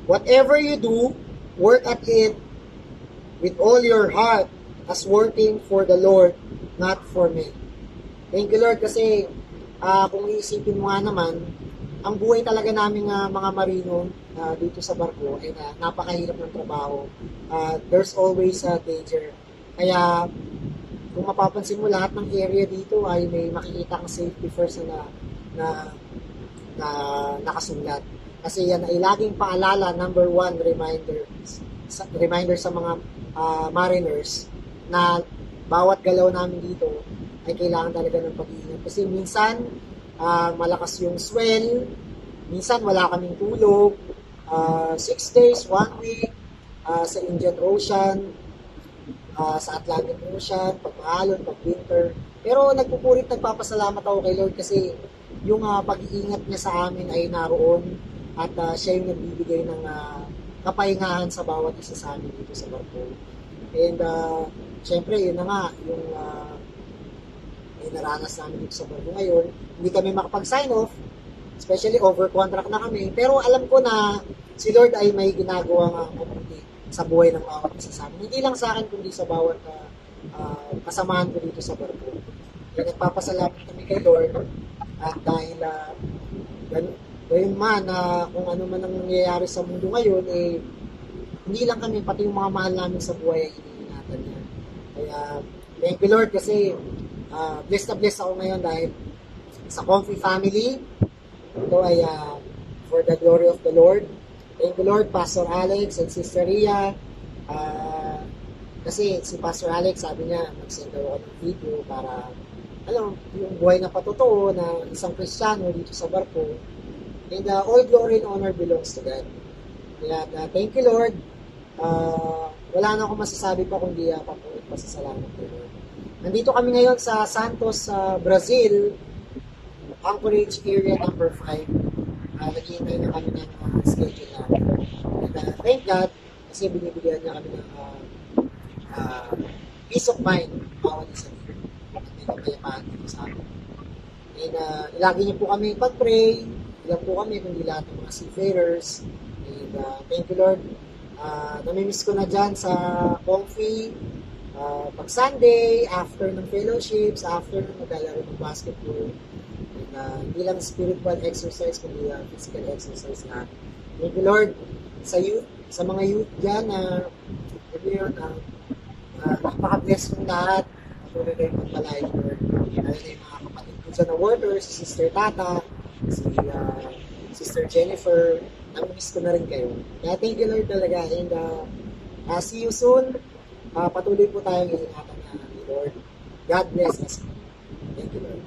Whatever you do, work at it with all your heart as working for the Lord, not for men. Thank you, Lord, kasi kung iisipin mo nga naman, ang buhay talaga namin mga marino dito sa barko ay napakahirap ng trabaho. There's always a danger. Kaya kung mapapansin mo, lahat ng area dito ay may makikita kang safety first na nakasulat. Kasi yan ay laging paalala, number one, reminder sa mga mariners na bawat galaw namin dito ay kailangan talaga ng pag-iingat. Kasi minsan, malakas yung swell, minsan wala kaming tulog, 6 days, 1 week, sa Indian Ocean, sa Atlantic Ocean, pag maalon, pag winter. Pero nagpapasalamat ako kay Lord kasi yung pag-iingat niya sa amin ay naroon at siya yung nagbibigay ng kapahingahan sa bawat isa sa amin dito sa barko. And syempre, yun na nga, yung naranas namin dito sa barko ngayon. Hindi kami makapag-sign off, especially over contract na kami. Pero alam ko na si Lord ay may ginagawa mabuti sa buhay ng bawat isa sa amin. Hindi lang sa akin, kundi sa bawat kasamahan ko dito sa barko. Kaya nagpapasalamat kami kay Lord at dahil gayun man kung ano man ang nangyayari sa mundo ngayon, hindi lang kami, pati yung mga mahal namin sa buhay ay iniingatan niya. Kaya thank you, Lord, kasi blessed na blessed ako ngayon dahil sa Comfy family. Ito ay for the glory of the Lord. Thank you, Lord, Pastor Alex and Sister Ria. Kasi si Pastor Alex, sabi niya, mag-send daw ako ng video para, yung buhay na patotoo na isang Kristiyano dito sa barko. And all glory and honor belongs to God. Kaya thank you, Lord. Wala na akong masasabi pa kundi pasasalamat ko, Lord. Nandito kami ngayon sa Santos, Brazil, Anchorage area number 5. Naghihintay na kami ng schedule namin. And thank God, kasi binibigyan niya kami ng peace of mind bawat isa dito. At may kapayapaan dito sa amin. And lagi niyo po kami pag-pray. Ilan po kami, kundi lahat ng mga seafarers. And thank you, Lord. Namimiss ko na dyan sa Comfy. Pag Sunday, after ng fellowships, after ng maglalaro ng basketball, hindi lang spiritual exercise, kundi physical exercise na. Thank you, Lord, sa youth, sa mga youth dyan na napaka-bless ng lahat. Patuloy kayong magpalain, Lord. Lalo na yung mga kapatid ko dyan na workers, si Sister Tata, si Sister Jennifer, nami-miss ko na rin kayo. Kaya thank you, Lord, talaga. And see you soon. Patuloy po tayong iingatan ni Lord. God bless us. Thank you, Lord.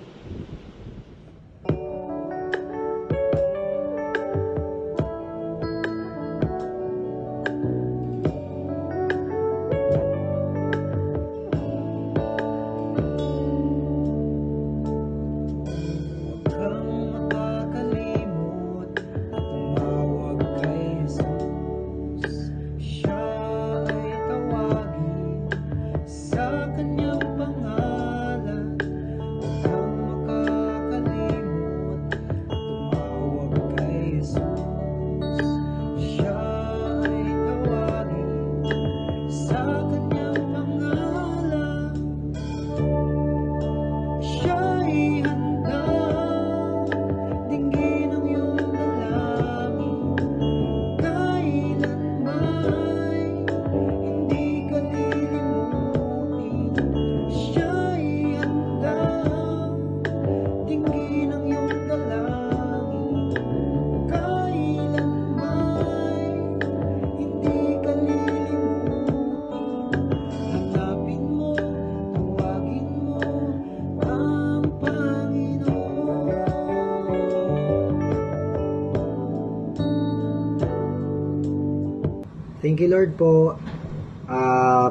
Thank you, Lord po.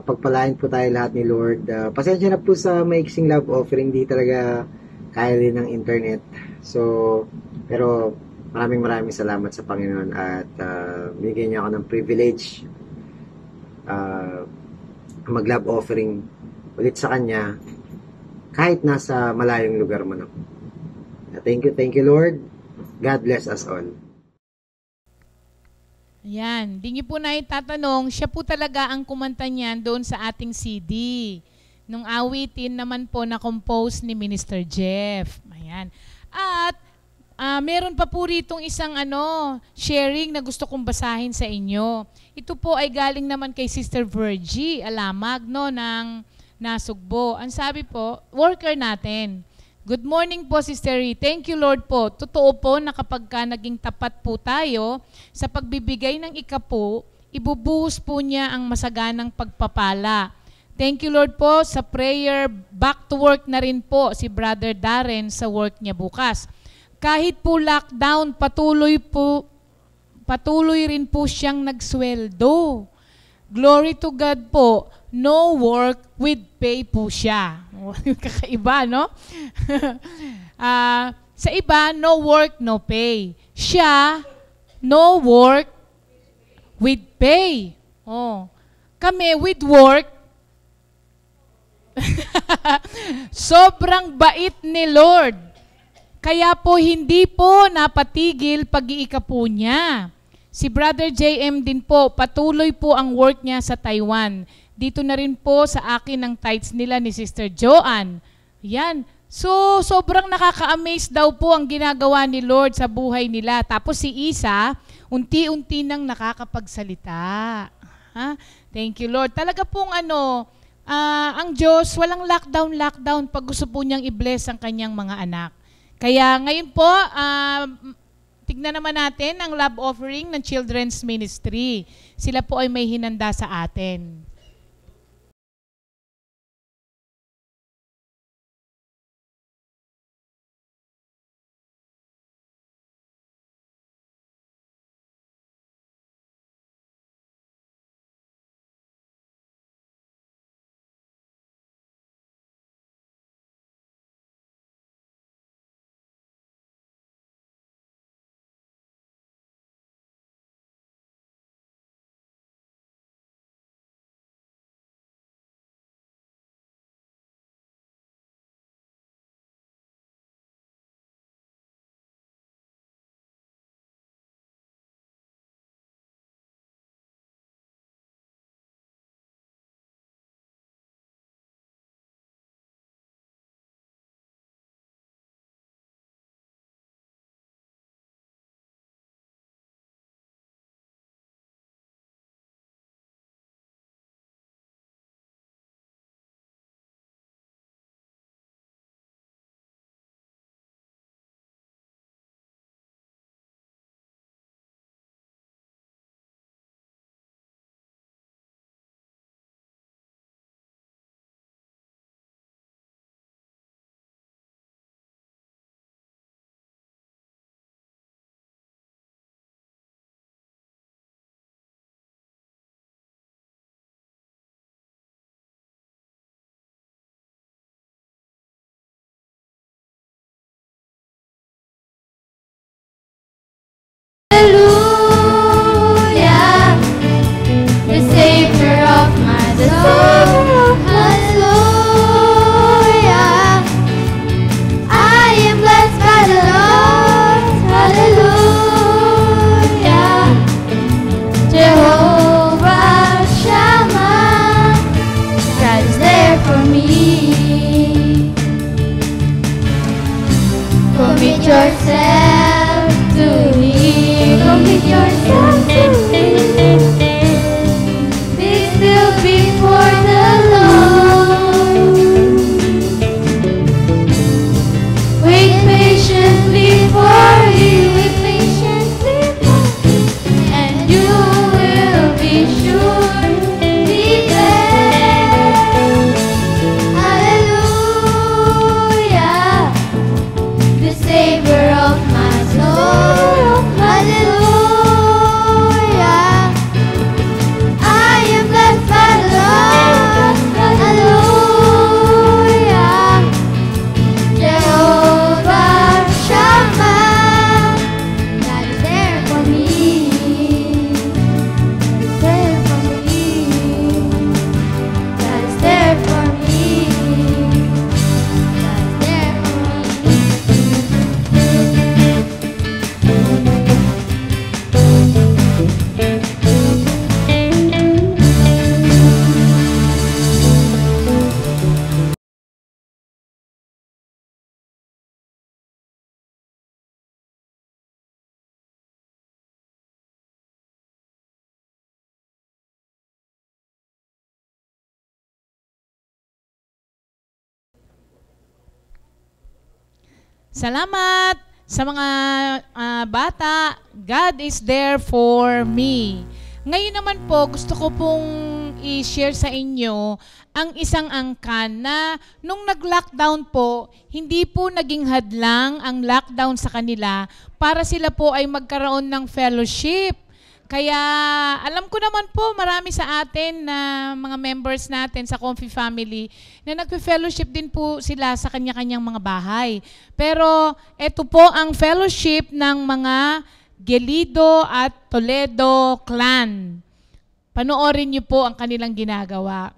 Pagpalain po tayo lahat ni Lord. Pasensya na po sa maiksing love offering, di talaga kaya din ng internet. So, pero maraming salamat sa Panginoon at bigyan niya ako ng privilege mag-love offering ulit sa Kanya kahit nasa malayong lugar man ako. Thank you, Lord. God bless us all. Ayan, di niyo po na itatanong, siya po talaga ang kumanta niyan doon sa ating CD. Nung awitin naman po na compose ni Minister Jeff. Ayan. At meron pa po ritong isang sharing na gusto kong basahin sa inyo. Ito po ay galing naman kay Sister Virgie Alamag ng Nasugbo. Ang sabi po, worker natin. Good morning po, Sister Ree. Thank you, Lord po. Totoo po na kapag naging tapat po tayo sa pagbibigay ng ikapo, ibubuhos po niya ang masaganang pagpapala. Thank you, Lord po, sa prayer. Back to work na rin po si Brother Darren sa work niya bukas. Kahit po lockdown, patuloy rin po siyang nagsweldo. Glory to God po. No work with pay po siya. Kakaiba, no? Sa iba, no work, no pay. Siya, no work with pay. Oh. Kami, with work. Sobrang bait ni Lord. Kaya po, hindi po napatigil pag-iika po niya. Si Brother JM din po, patuloy po ang work niya sa Taiwan. Dito na rin po sa akin ang tithes nila ni Sister Joanne. Yan. So, sobrang nakaka-amaze daw po ang ginagawa ni Lord sa buhay nila. Tapos si Isa, unti-unti nang nakakapagsalita. Ha? Thank you, Lord. Talaga pong ang Diyos, walang lockdown pag gusto po niyang i-bless ang kanyang mga anak. Kaya ngayon po, tignan naman natin ang love offering ng Children's Ministry. Sila po ay may hinanda sa atin. yourself to me. Commit yourself to me. Be still before the Lord. Wait patiently for Him. Wait patiently for Him. And you will be sure. Be there. Hallelujah. The Savior of my soul. Hallelujah. I am blessed by the Lord. Hallelujah. Jehovah Shammah. That is there for me. That is there for me. That is there for me. That is there for me. Salamat sa mga bata. God is there for me. Ngayon naman po, gusto ko pong i-share sa inyo ang isang angkan na nung nag-lockdown po, hindi po naging hadlang ang lockdown sa kanila para sila po ay magkaroon ng fellowship. Kaya alam ko naman po marami sa atin na mga members natin sa Comfy Family na nagpe-fellowship din po sila sa kanya-kanyang mga bahay. Pero ito po ang fellowship ng mga Gelido at Toledo clan. Panoorin niyo po ang kanilang ginagawa.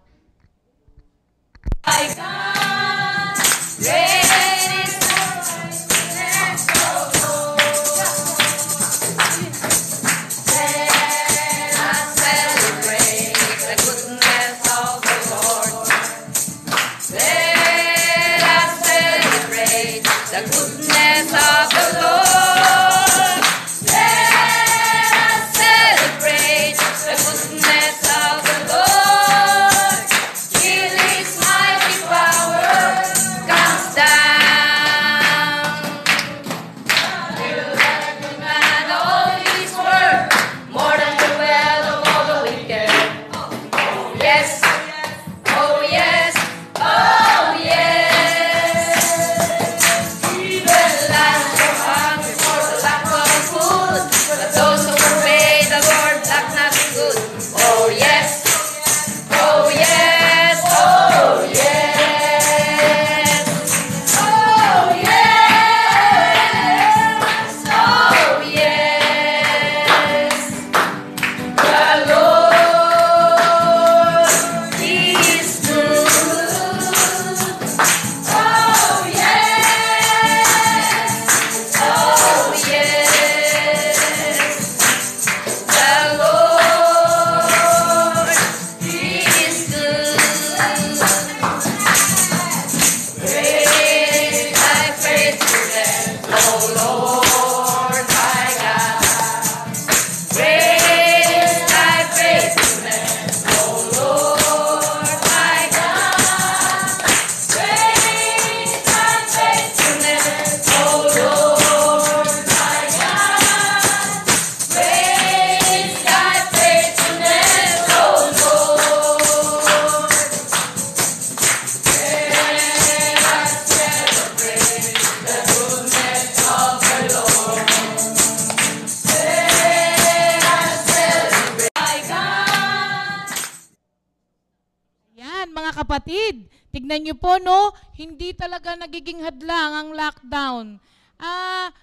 Kapatid, tignan niyo po, no, hindi talaga nagiging hadlang ang lockdown.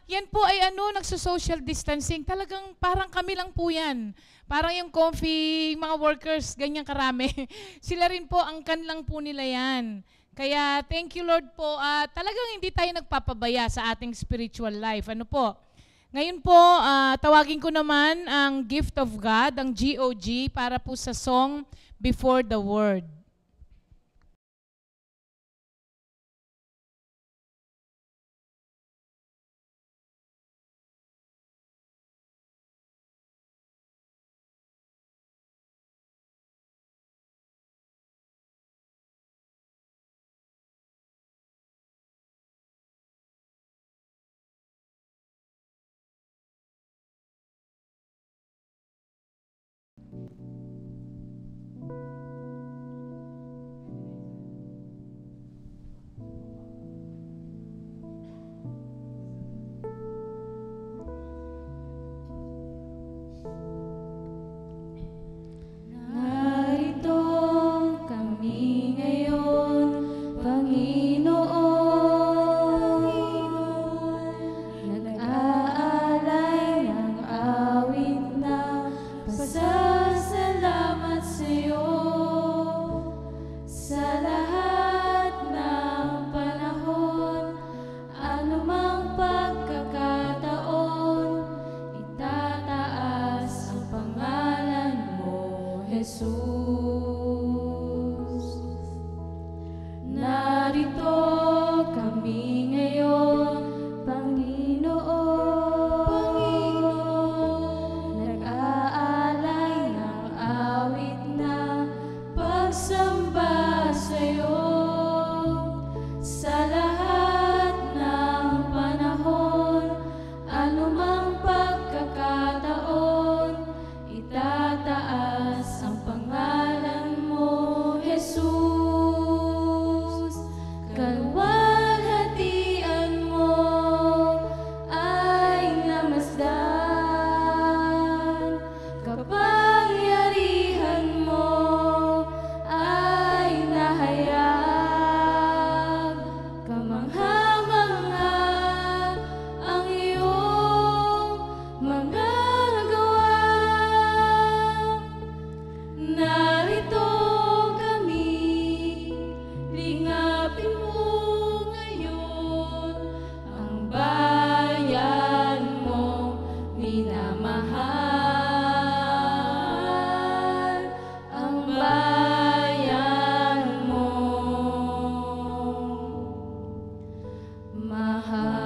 Yan po ay nagso-social distancing. Talagang parang kami lang po yan. Parang yung Comfy, mga workers, ganyan karami. Sila rin po, angkan lang po nila yan. Kaya thank you Lord po. Talagang hindi tayo nagpapabaya sa ating spiritual life. Ano po? Ngayon po, tawagin ko naman ang Gift of God, ang GOG, para po sa song Before the Word. Jesus. Narito kami ngayon, Panginoon, nag-aalay ng awit na pagsamba sa'yo. Sa lahat ng panahon, anumang pagkakataon, itataas ang pangalan mo, Jesus. Kalwalhatian mo ay namasdan, kapangyarihan mo ay nahayag, kamangha-mangha ang iyong mga gawa. Narito kami, lingapin mo ngayon ang bayan mo minamahal, ang bayan mo mahal.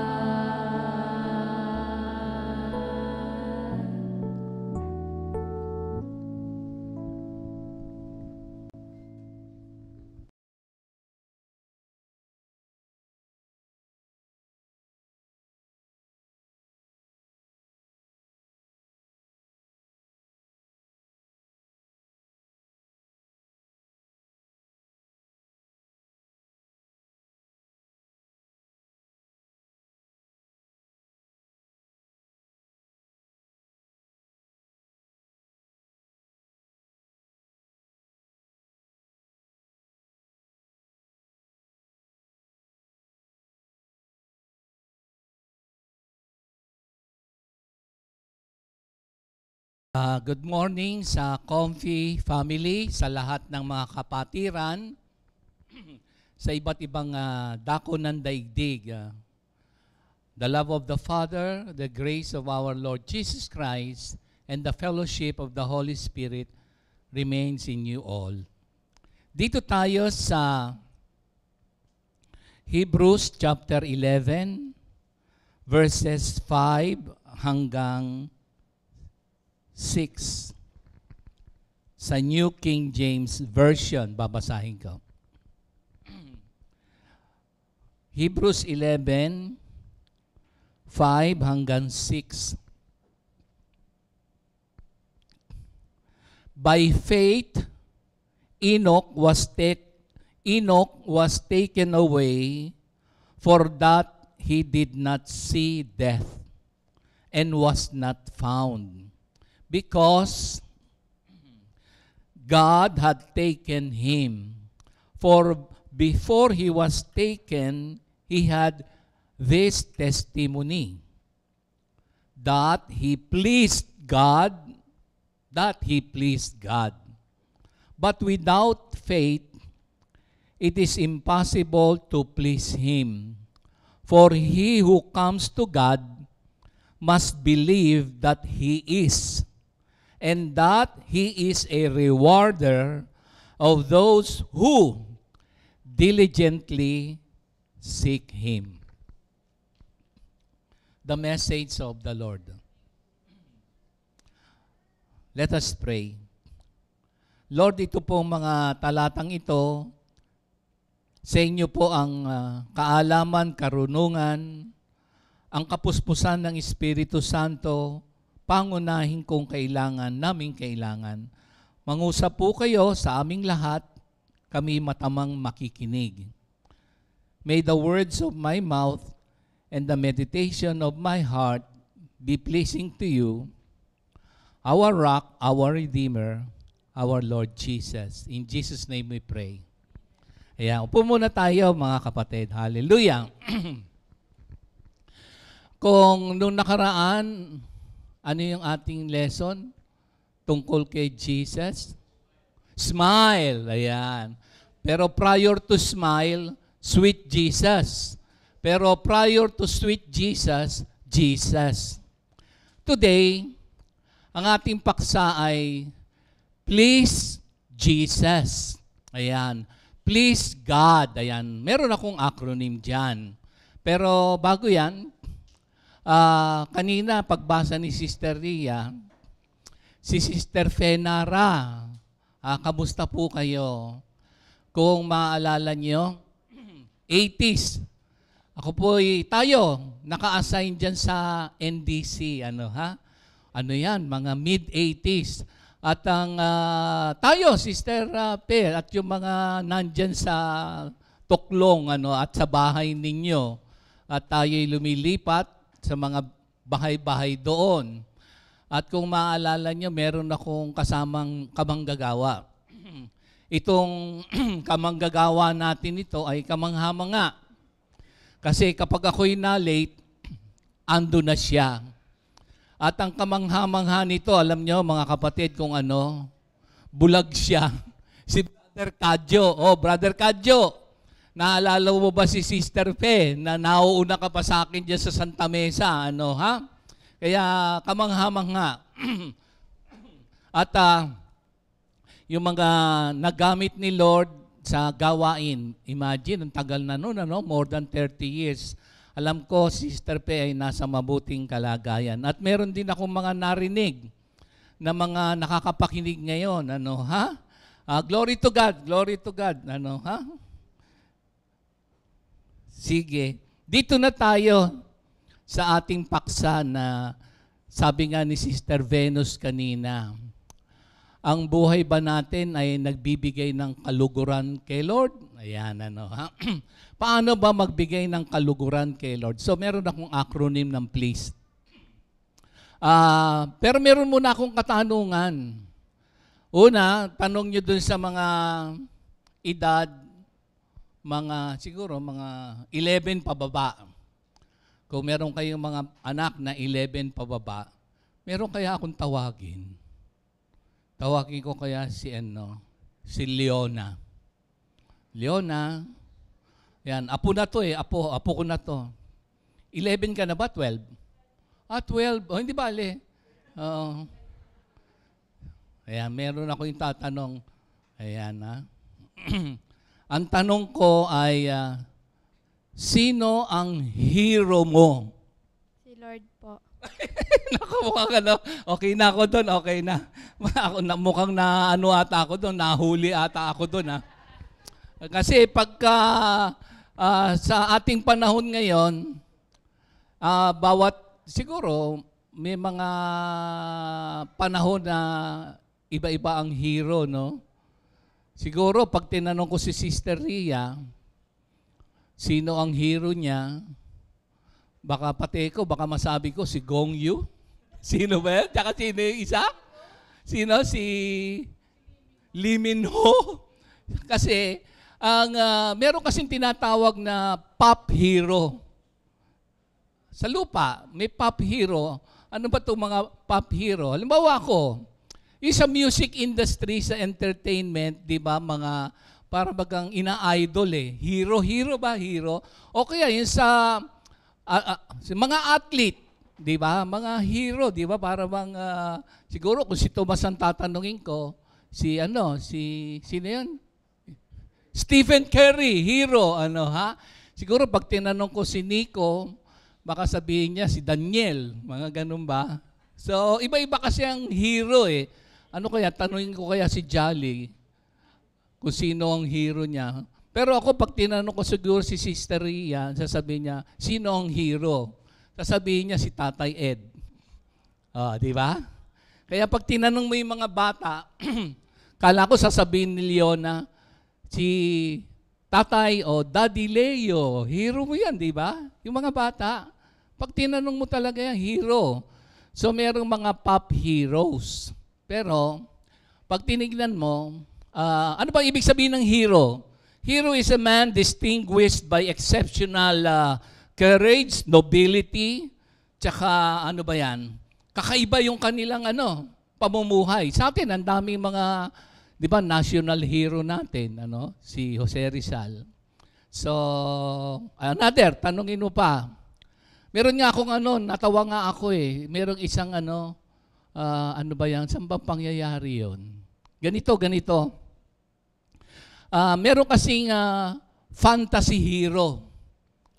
Good morning sa Comfy family, sa lahat ng mga kapatiran, sa iba't ibang dako ng daigdig. The love of the Father, the grace of our Lord Jesus Christ, and the fellowship of the Holy Spirit remains in you all. Dito tayo sa Hebrews chapter 11, verses 5 hanggang 6. Sa New King James Version, babasahin ko. Hebrews 11, 5 hanggang 6. By faith, Enoch was taken away, for that he did not see death, and was not found, because God had taken him. For before he was taken, he had this testimony, that he pleased God. But without faith, it is impossible to please him. For he who comes to God must believe that he is, and that he is a rewarder of those who diligently seek him. The message of the Lord. Let us pray. Lord, ito po mga talatang ito, sa inyo po ang kaalaman, karunungan, ang kapuspusan ng Espiritu Santo, pangunahin kong naming kailangan. Mangusap po kayo sa aming lahat, kami matamang makikinig. May the words of my mouth and the meditation of my heart be pleasing to you, our rock, our Redeemer, our Lord Jesus. In Jesus' name we pray. Ayan, upo muna tayo mga kapatid. Hallelujah. Kung nung nakaraan, ano yung ating lesson tungkol kay Jesus? Smile. Ayan. Pero prior to smile, sweet Jesus. Pero prior to sweet Jesus, Jesus. Today, ang ating paksa ay Please Jesus. Ayan. Please God. Ayan. Meron akong acronym dyan. Pero bago yan, kanina pagbasa ni Sister Ria, si Sister Fenara, kamusta po kayo? Kung maaalala nyo, 80s. Ako po, tayo, naka-assign dyan sa NDC. Ano yan? Mga mid-80s. At ang tayo, Sister Per, at yung mga nandyan sa tuklong at sa bahay ninyo. At tayo'y lumilipat sa mga bahay-bahay doon. At kung maaalala nyo, meron akong kasamang kamanggagawa. Itong kamanggagawa natin ito ay kamangha-manga. Kasi kapag ako'y na-late, ando na siya. At ang kamangha-mangha nito, alam nyo mga kapatid kung bulag siya. Si Brother Kadyo. Brother Kadyo, naalala mo ba si Sister Fe na nauuna ka pa sa akin dyan sa Santa Mesa? Kaya kamangha-mangha. At yung mga nagamit ni Lord sa gawain, imagine, ang tagal na noon, more than 30 years. Alam ko, Sister Pe ay nasa mabuting kalagayan. At meron din akong mga narinig na mga nakakapakinig ngayon. Glory to God, glory to God. Sige, dito na tayo sa ating paksa na sabi nga ni Sister Venus kanina. Ang buhay ba natin ay nagbibigay ng kaluguran kay Lord? Ayan, Paano ba magbigay ng kaluguran kay Lord? So, meron akong acronym ng please. Pero meron muna akong katanungan. Una, tanong nyo dun sa mga edad, siguro mga 11 pababa. Kung meron kayong mga anak na 11 pababa, meron kaya akong tawagin. Tawagin ko kaya si Leona. Leona, yan, apo na to apo ko na to. 11 ka na ba? 12? 12. Hindi bale. Ayan, meron ako yung tatanong. Ayan, Ang tanong ko ay, sino ang hero mo? Si Lord po. Naku, mukhang okay na ako doon, okay na. Mukhang ata ako doon, nahuli ata ako doon, Kasi pagka sa ating panahon ngayon, siguro may mga panahon na iba-iba ang hero, no? Siguro pag tinanong ko si Sister Ria, sino ang hero niya, baka masabi ko si Gong Yu. Sino ba yan? Tsaka sino yung isa? Sino? Si Lee Min Ho. Kasi, meron kasing tinatawag na pop hero. Sa lupa, may pop hero. Ano ba itong mga pop hero? Halimbawa ako, yung sa music industry, sa entertainment, di ba, mga para bagang ina-idol Hero ba? Hero? O kaya yung sa mga athlete, di ba? Mga hero, di ba? Para bang, siguro kung si Tomas ang tatanungin ko, sino yun? Stephen Curry, hero, Siguro pag tinanong ko si Nico, baka sabihin niya si Daniel, mga ganun ba? So, iba-iba kasi ang hero tanungin ko kaya si Jolly, kung sino ang hero niya. Pero ako, pag tinanong ko siguro si Sister Ria, sasabihin niya, sino ang hero? Sasabihin niya si Tatay Ed. Di ba? Kaya pag tinanong mo yung mga bata, kala ko sasabihin ni Leona, si Tatay o Daddy Leo, hero mo yan, di ba? Yung mga bata, pag tinanong mo talaga yan, hero. So, merong mga pop heroes. Pero, pag tinignan mo, ano ba ibig sabihin ng hero? Hero is a man distinguished by exceptional courage, nobility, tsaka kakaiba yung kanilang pamumuhay. Sa atin, ang daming mga, di ba, national hero natin, si Jose Rizal. So, another, tanongin mo pa. Meron nga akong natawa nga ako Merong isang saan ba pangyayari yun? Ganito. Meron kasing fantasy hero.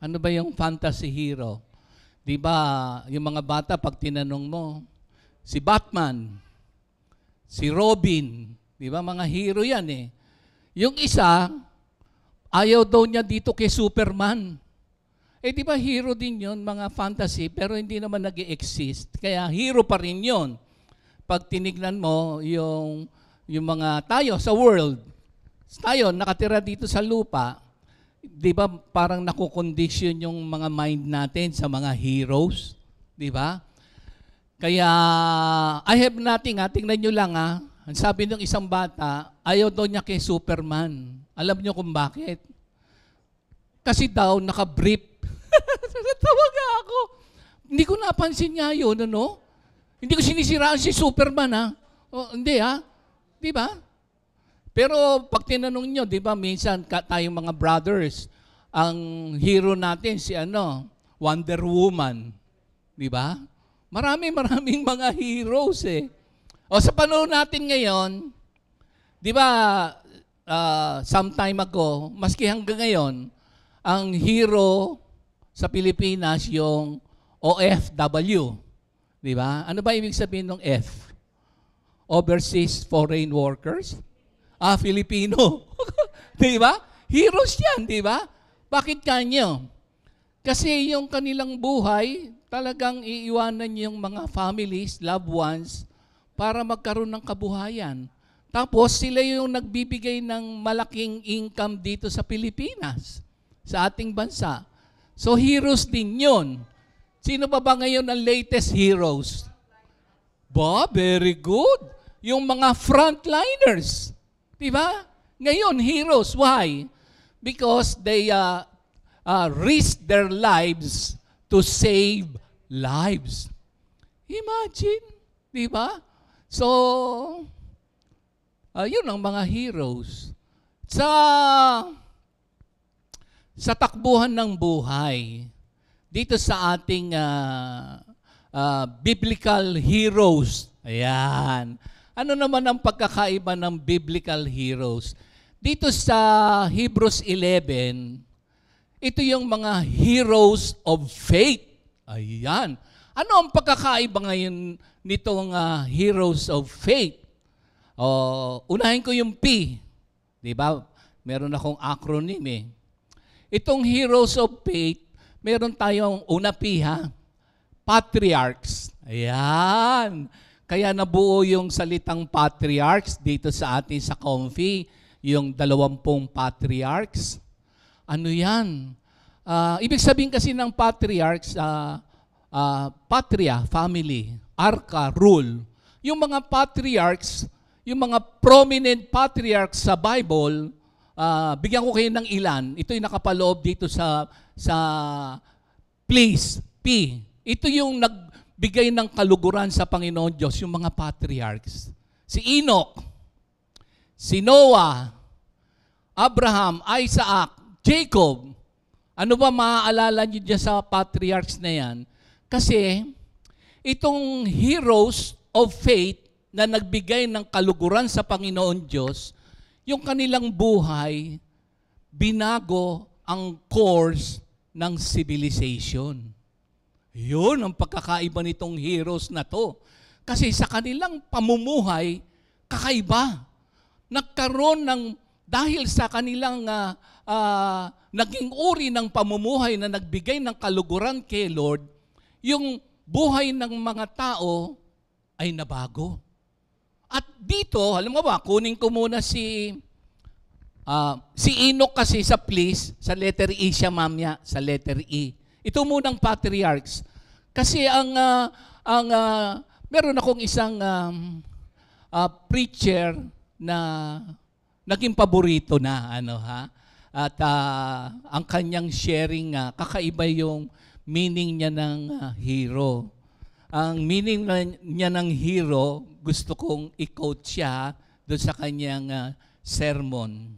Ano ba yung fantasy hero? Di ba, yung mga bata, pag tinanong mo, si Batman, si Robin, di ba, mga hero yan eh. Yung isa, ayaw daw niya dito kay Superman. Eh di ba hero din yun, mga fantasy, pero hindi naman nag-exist. Kaya hero pa rin yun. Pag tinignan mo yung mga tayo sa world, tayo nakatira dito sa lupa, di ba parang nakukondisyon yung mga mind natin sa mga heroes? Di ba? Kaya, I have nothing tingnan nyo lang ang sabi ng isang bata, ayaw daw niya kay Superman. Alam nyo kung bakit? Kasi daw, naka-brief. Natawag ako. Hindi ko napansin nga yun, ano? Hindi ko sinisiraan si Superman, hindi, Di ba? Pero pag tinanong nyo, di ba, minsan tayong mga brothers, ang hero natin si Wonder Woman. Di ba? Maraming mga heroes eh. O sa panahon natin ngayon, di ba, sometime ago, maski hanggang ngayon, ang hero sa Pilipinas yung OFW. Di ba? Ano ba ibig sabihin ng F? Overseas Foreign Workers? Filipino. Di ba? Heroes yan, di ba? Bakit kanyo? Kasi yung kanilang buhay, talagang iiwanan yung mga families, loved ones, para magkaroon ng kabuhayan. Tapos sila yung nagbibigay ng malaking income dito sa Pilipinas, sa ating bansa. So heroes din yun. Sino ba ngayon ang latest heroes? Very good. Yung mga frontliners. Diba? Ngayon, heroes. Why? Because they risk their lives to save lives. Imagine. Diba? So, yun ang mga heroes. Sa takbuhan ng buhay, dito sa ating biblical heroes, ayan. Ano naman ang pagkakaiba ng biblical heroes? Dito sa Hebrews 11, ito yung mga heroes of faith. Ayan. Ano ang pagkakaiba ngayon nitong heroes of faith? Unahin ko yung P. Di ba? Meron akong acronym eh. Itong heroes of faith, meron tayong una P patriarchs. Ayan. Kaya nabuo yung salitang patriarchs dito sa atin sa Comfy, yung 20 patriarchs. Ano yan? Ibig sabihin kasi ng patriarchs, patria, family, arka, rule. Yung mga patriarchs, yung mga prominent patriarchs sa Bible, bigyan ko kayo ng ilan. Ito yung nakapaloob dito sa please, P. Ito yung nagbigay ng kaluguran sa Panginoon Diyos, yung mga patriarchs. Si Enoch, si Noah, Abraham, Isaac, Jacob. Ano ba maaalala niyo dyan sa patriarchs na yan? Kasi itong heroes of faith na nagbigay ng kaluguran sa Panginoon Diyos, yung kanilang buhay, binago ang course ng civilization. Yun ang pagkakaiba nitong heroes na to. Kasi sa kanilang pamumuhay, kakaiba. Nagkaroon ng, dahil sa kanilang naging uri ng pamumuhay na nagbigay ng kaluguran kay Lord, yung buhay ng mga tao ay nabago. At dito, alam mo ba, kunin ko muna si Enoch kasi sa please, sa letter E siya mamaya, sa letter E. Ito munang patriarchs. Kasi meron akong isang preacher na naging paborito na, at ang kanyang sharing, kakaiba yung meaning niya ng hero. Ang meaning niya ng hero, gusto kong i-quote siya doon sa kanyang sermon.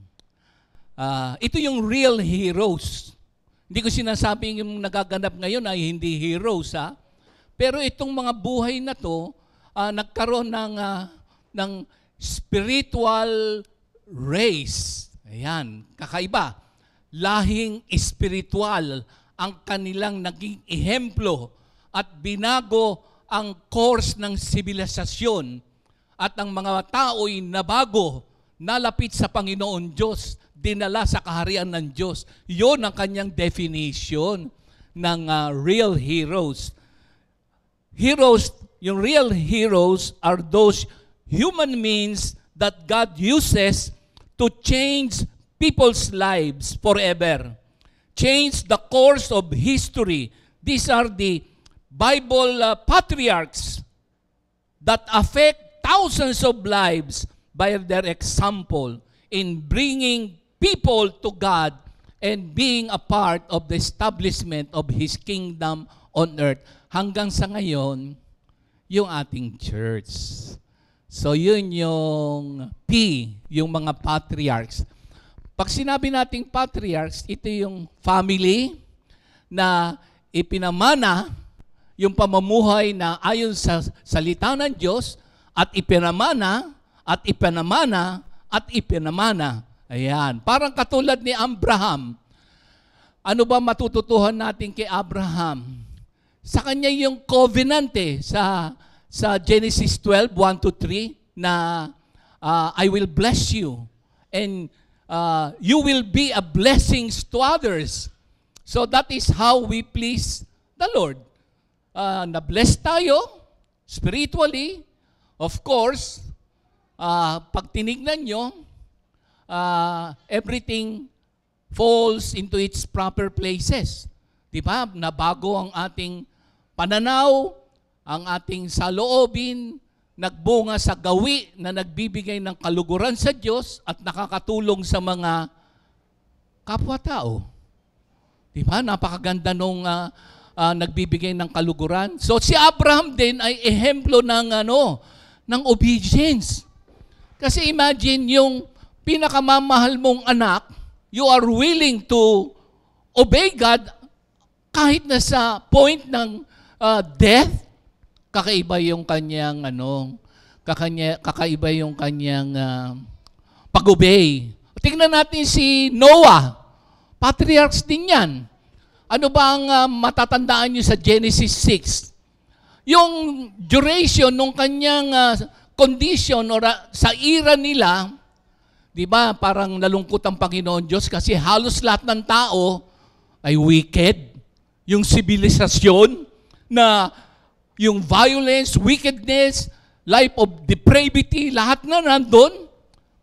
Ito yung real heroes. Hindi ko sinasabing yung nagaganap ngayon ay hindi heroes, Pero itong mga buhay na to, nagkaroon ng spiritual race. Ayan, kakaiba. Lahing espiritual ang kanilang naging ehemplo at binago ang course ng sibilisasyon at ang mga tao'y nabago, nalapit sa Panginoon Diyos, dinala sa kaharian ng Diyos. Yun ang kanyang definition ng real heroes. Heroes, yung real heroes are those human means that God uses to change people's lives forever. Change the course of history. These are the Bible patriarchs that affect thousands of lives by their example in bringing people to God and being a part of the establishment of His kingdom on earth. Hanggang sa ngayon, yung ating church. So yun yung P, yung mga patriarchs. Pag sinabi nating patriarchs, ito yung family na ipinamana yung pamumuhay na ayon sa salita ng Diyos at ipinamana at ipinamana at ipinamana. Ayan. Parang katulad ni Abraham. Ano ba matututuhan natin kay Abraham? Sa kanya yung covenant sa Genesis 12, 1-3 na I will bless you and you will be a blessing to others. So that is how we please the Lord. Na-bless tayo spiritually. Of course, pag tinignan nyo, everything falls into its proper places. Diba? Nabago ang ating pananaw, ang ating saloobin, nagbunga sa gawi na nagbibigay ng kaluguran sa Diyos at nakakatulong sa mga kapwa-tao. Diba? Napakaganda nung nagbibigay ng kaluguran. So si Abraham din ay ehemplo ng obedience. Kasi imagine yung pinakamamahal mong anak, you are willing to obey God kahit na sa point ng death. Kakaiba yung kanyang kakaiba yung kanyang pag-obey. Tingnan natin si Noah. Patriarchs din yan. Ano ba ang matatandaan nyo sa Genesis 6? Yung duration ng kanyang condition or sa era nila, di ba, parang nalungkot ang Panginoon Diyos kasi halos lahat ng tao ay wicked. Yung sibilisasyon na yung violence, wickedness, life of depravity, lahat na nandun.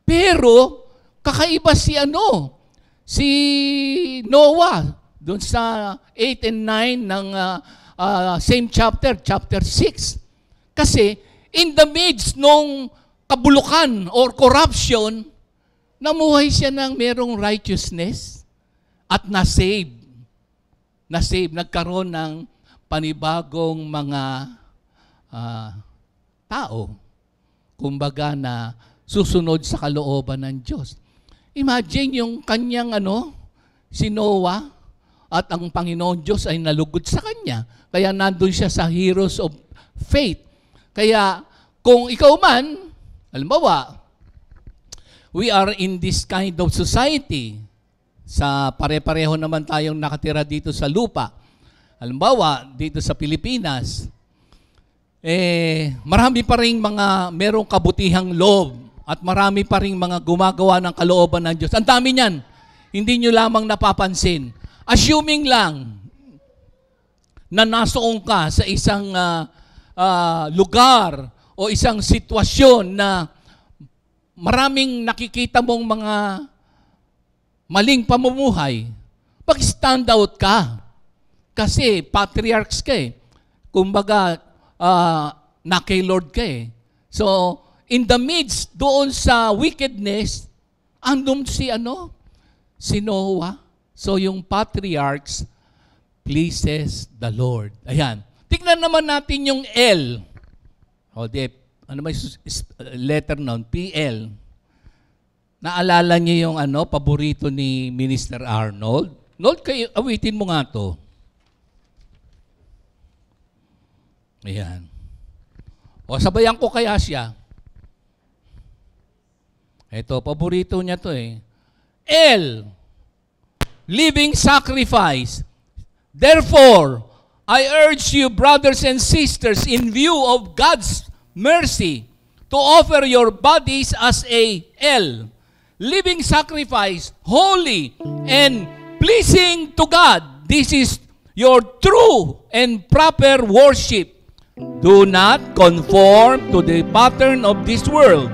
Pero, kakaiba si Noah, doon sa 8 and 9 ng same chapter 6. Kasi, in the midst nung kabulukan or corruption, namuhay siya ng merong righteousness at na-save. Nagkaroon ng panibagong mga tao, kumbaga na susunod sa kalooban ng Diyos. Imagine yung kanyang si Noah at ang Panginoon Diyos ay nalugod sa kanya. Kaya nandun siya sa heroes of faith. Kaya kung ikaw man, halimbawa, we are in this kind of society. Sa pare-pareho naman tayong nakatira dito sa lupa. Halimbawa, dito sa Pilipinas, marami pa rin mga merong kabutihang loob at marami pa rin mga gumagawa ng kalooban ng Diyos. Ang dami niyan. Hindi nyo lamang napapansin. Assuming lang na nasoon ka sa isang lugar o isang sitwasyon na maraming nakikita mong mga maling pamumuhay, mag-stand out ka. Kasi patriarchs ka Kumbaga, na kay Lord ka So, in the midst, doon sa wickedness, andun si Noah. So, yung patriarchs pleases the Lord. Ayan. Tignan naman natin yung L. Ano may letter noon? PL. Naalala niyo yung paborito ni Minister Arnold? Lord, kayo, awitin mo nga to. Ayan. O, sabayan ko kaya siya. Ito, paborito niya to eh. L, living sacrifice. Therefore, I urge you, brothers and sisters, in view of God's mercy, to offer your bodies as a L, living sacrifice, holy and pleasing to God. This is your true and proper worship. Do not conform to the pattern of this world,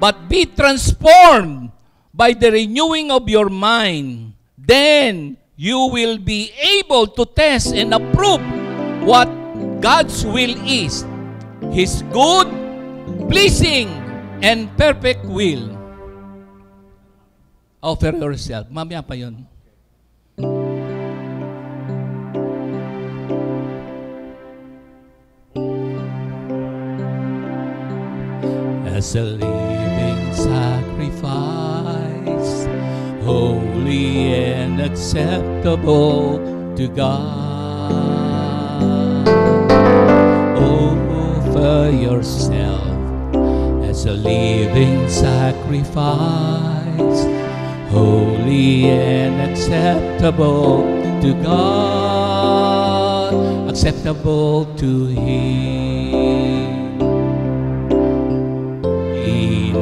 but be transformed by the renewing of your mind. Then you will be able to test and approve what God's will is, His good, pleasing, and perfect will. Offer yourself. Mamaya pa yun. As a living sacrifice, holy and acceptable to God. Offer yourself as a living sacrifice, holy and acceptable to God, acceptable to Him.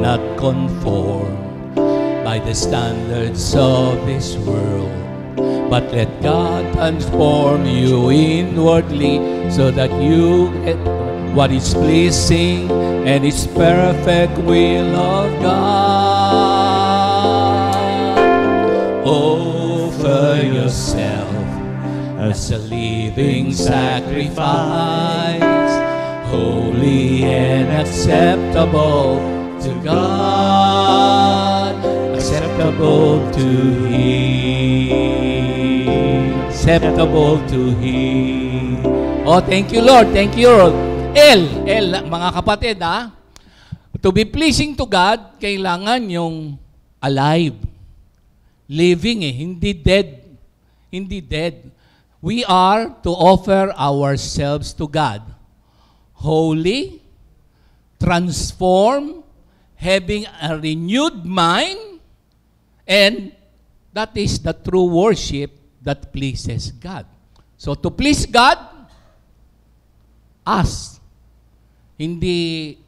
Not conformed by the standards of this world, but let God transform you inwardly so that you get what is pleasing and is perfect will of God. Offer yourself as a living sacrifice, holy and acceptable to God, acceptable to Him, acceptable to Him. Oh, thank you, Lord. Thank you, Lord. Mga kapatid, to be pleasing to God, kailangan yung alive. Living hindi dead. Hindi dead. We are to offer ourselves to God. Holy, transform, having a renewed mind, and that is the true worship that pleases God. So to please God, us. Hindi,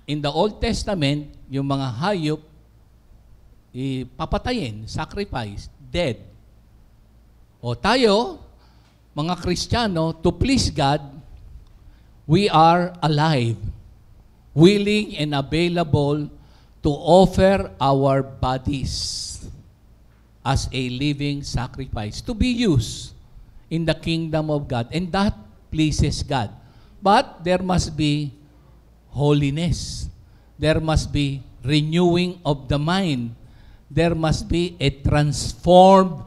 in the Old Testament, yung mga hayop, papatayin, sacrifice, dead. O tayo, mga Kristiyano, to please God, we are alive, willing and available to offer our bodies as a living sacrifice to be used in the kingdom of God. And that pleases God. But there must be holiness. There must be renewing of the mind. There must be a transformed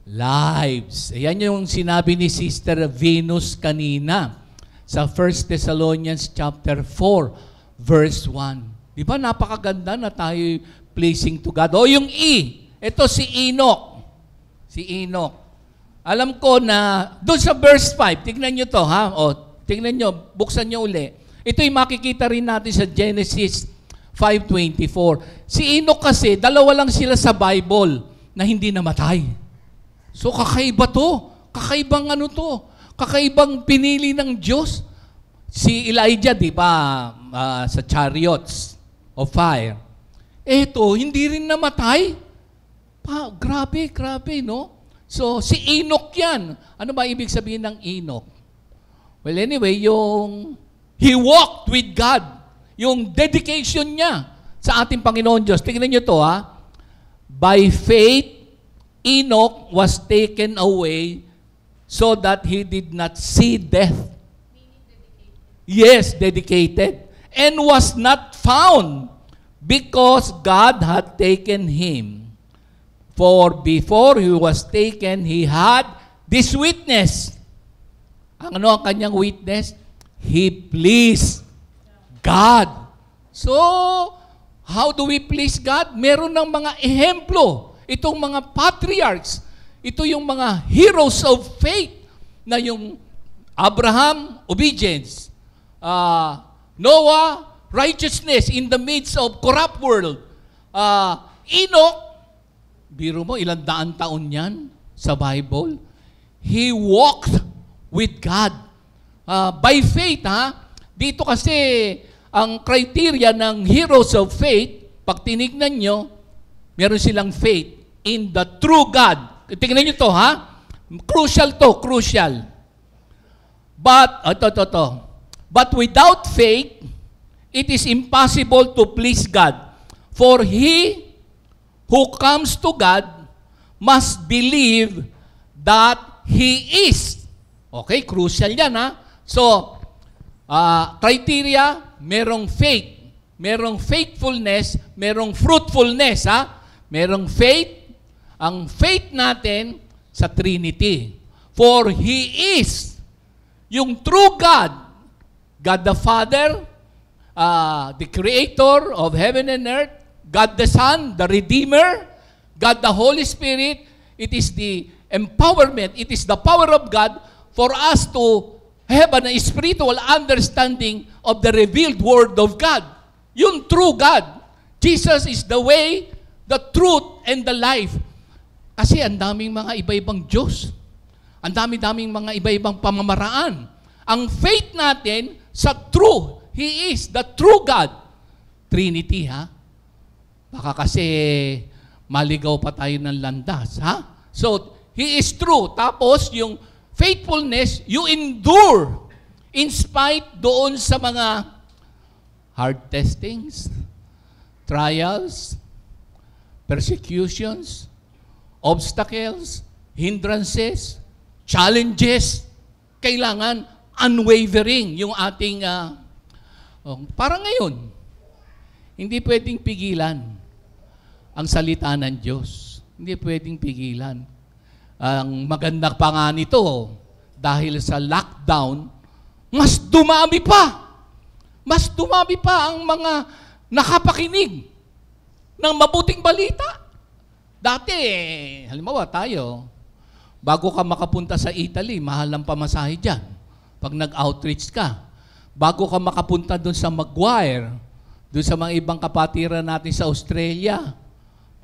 lives. Ayan yung sinabi ni Sister Venus kanina sa 1 Thessalonians chapter 4, verse 1. Di ba napakaganda na tayo pleasing to God? O yung E, ito si Enoch. Si Enoch. Alam ko na, doon sa verse 5, tignan nyo to ha, o tignan nyo, buksan nyo uli. Ito yung makikita rin natin sa Genesis 5:24. Si Enoch kasi, dalawa lang sila sa Bible na hindi namatay. So kakaiba to. Kakaibang ano to. Kakaibang pinili ng Diyos. Si Elijah, di ba, sa chariots of fire. Eto, hindi rin namatay. Grabe, no? So, si Enoch yan. Ano ba ibig sabihin ng Enoch? Well, anyway, he walked with God. Yung dedication niya sa ating Panginoon Diyos. Tingnan niyo to, ha? By faith, Enoch was taken away so that he did not see death. Yes, dedicated. And was not found because God had taken him. For before he was taken, he had this witness. Ano ang kanyang witness? He pleased God. So, how do we please God? Meron ng mga ehemplo. Itong mga patriarchs. Ito yung mga heroes of faith na yung Abraham, obedience. Noah, righteousness in the midst of corrupt world. Enoch, biro mo, ilang daan taon yan sa Bible. He walked with God. By faith, dito kasi, ang criteria ng heroes of faith, pag tinignan nyo, meron silang faith in the true God. Tingnan nyo to, Crucial to, crucial. But, But without faith, it is impossible to please God. For he who comes to God must believe that He is. Okay, crucial yan, So, criteria, merong faith, merong faithfulness, merong fruitfulness, Merong faith, ang faith natin sa Trinity. For He is yung true God, God the Father, the Creator of heaven and earth, God the Son, the Redeemer, God the Holy Spirit. It is the empowerment, it is the power of God for us to have an spiritual understanding of the revealed Word of God. Yung true God. Jesus is the way, the truth, and the life. Kasi ang daming mga iba-ibang Diyos. Ang dami-daming mga iba-ibang pamamaraan. Ang faith natin sa true, He is the true God. Trinity, Baka kasi maligaw pa tayo ng landas, So, He is true. Tapos, yung faithfulness, you endure in spite doon sa mga hard testings, trials, persecutions, obstacles, hindrances, challenges. Kailangan unwavering yung ating, parang ngayon, hindi pwedeng pigilan ang salita ng Diyos. Hindi pwedeng pigilan. Ang maganda pa nga nito, dahil sa lockdown, mas dumami pa. Mas dumami pa ang mga nakapakinig ng mabuting balita. Dati, halimbawa tayo, bago ka makapunta sa Italy, mahal ang pamasahe dyan. Pag nag-outreach ka. Bago ka makapunta doon sa Maguire, doon sa mga ibang kapatiran natin sa Australia,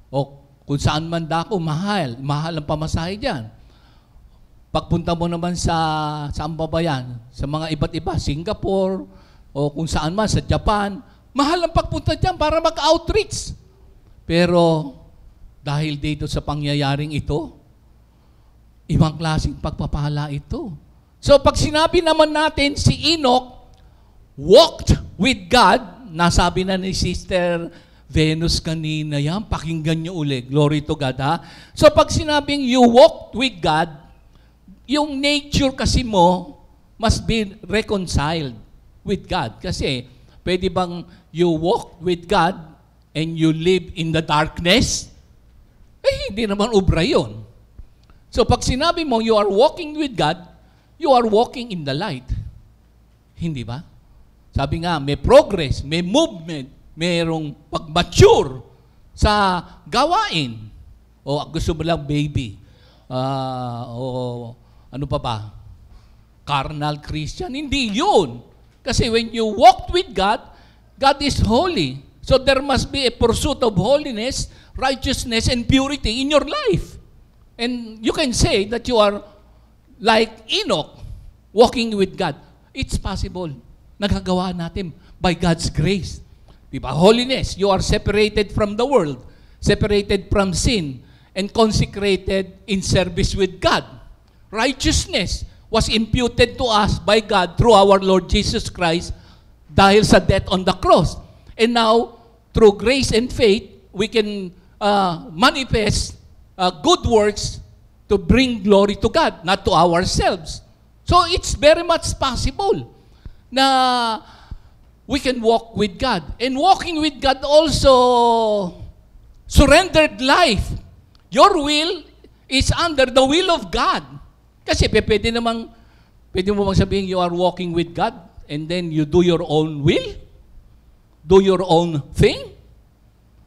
o kung saan man dako, mahal ang pamasahe dyan. Pagpunta mo naman saan ba yan? Sa mga iba't iba, Singapore, o kung saan man, sa Japan, mahal ang pagpunta dyan para mag-outreach. Pero, dahil dito sa pangyayaring ito, ibang klaseng pagpapala ito. So, pag sinabi naman natin si Enoch walked with God, nasabi na ni Sister Venus kanina yan, pakinggan nyo uli. Glory to God, So, pag sinabing you walked with God, yung nature kasi mo must be reconciled with God. Kasi, pwede bang you walk with God and you live in the darkness? Hindi naman ubra yun. So, pag sinabi mo you are walking with God, you are walking in the light. Hindi ba? Sabi nga, may progress, may movement, mayroong pag-mature sa gawain. O gusto mo lang baby. O ano pa ba? Carnal Christian. Hindi yun. Kasi when you walk with God, God is holy. So there must be a pursuit of holiness, righteousness, and purity in your life. And you can say that you are like Enoch, walking with God. It's possible. Nagagawa natin by God's grace. Diba? Holiness, you are separated from the world, separated from sin, and consecrated in service with God. Righteousness was imputed to us by God through our Lord Jesus Christ dahil sa death on the cross. And now, through grace and faith, we can manifest good works to bring glory to God, not to ourselves. So it's very much possible na we can walk with God. And walking with God also surrendered life. Your will is under the will of God. Kasi pwede mo bang sabihin you are walking with God and then you do your own will? Do your own thing?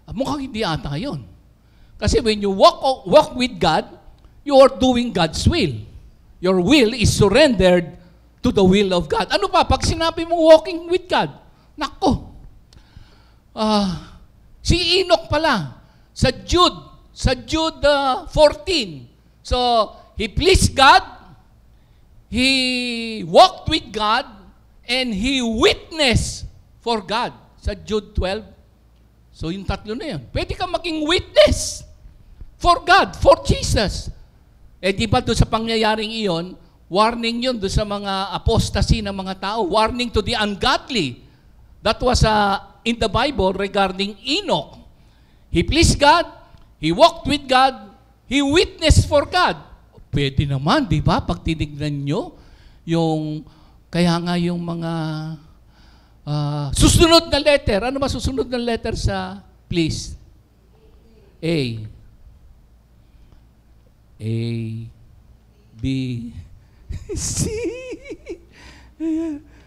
Mukhang hindi ata yun. Kasi when you walk with God, you are doing God's will. Your will is surrendered to the will of God. Ano pa? Pag sinabi mo walking with God, nako. Si Enoch pala, sa Jude 14. So, he pleased God, he walked with God, and he witnessed for God. Sa Jude 12. So, yung tatlo na yan. Pwede ka maging witness for God, for Jesus. Eh, di ba doon sa pangyayaring iyon, warning yun doon sa mga apostasy ng mga tao. Warning to the ungodly. That was in the Bible regarding Enoch. He pleased God, he walked with God, he witnessed for God. Pwede naman, di ba? Pag tinignan nyo, kaya nga yung mga susunod na letter. Ano ba susunod na letter sa please? A. A, B, C.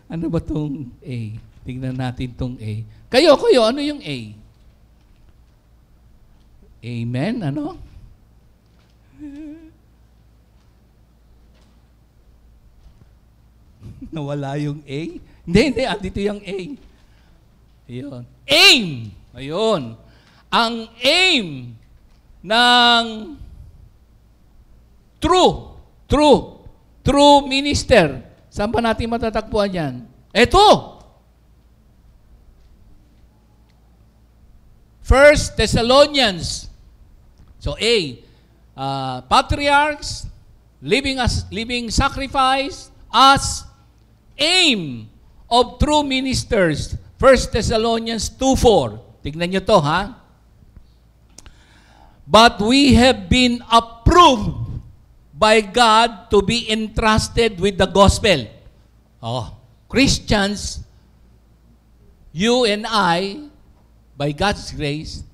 Ano ba tong A? Tingnan natin tong A. Kayo, ano yung A? Amen? Ano? Nawala yung A? Hindi. Dito yung A. Ayun. Aim! Ayun. Ang aim ng true minister. Saan ba natin matatagpuan yan? Ito! 1 Thessalonians. So A, patriarchs, living sacrifice as aim of true ministers. 1 Thessalonians 2:4. Tignan nyo to, ha? But we have been approved by God to be entrusted with the gospel. Oh, Christians, you and I, by God's grace,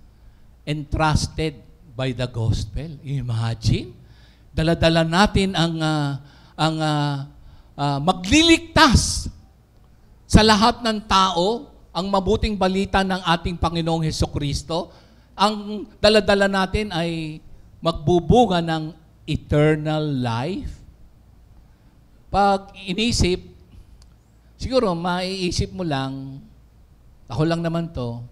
entrusted by the gospel. Imagine, dala-dala natin ang magliligtas sa lahat ng tao, ang mabuting balita ng ating Panginoong Hesukristo. Ang dala-dala natin ay magbubunga ng eternal life. Pag inisip, siguro maiisip mo lang, ako lang naman to,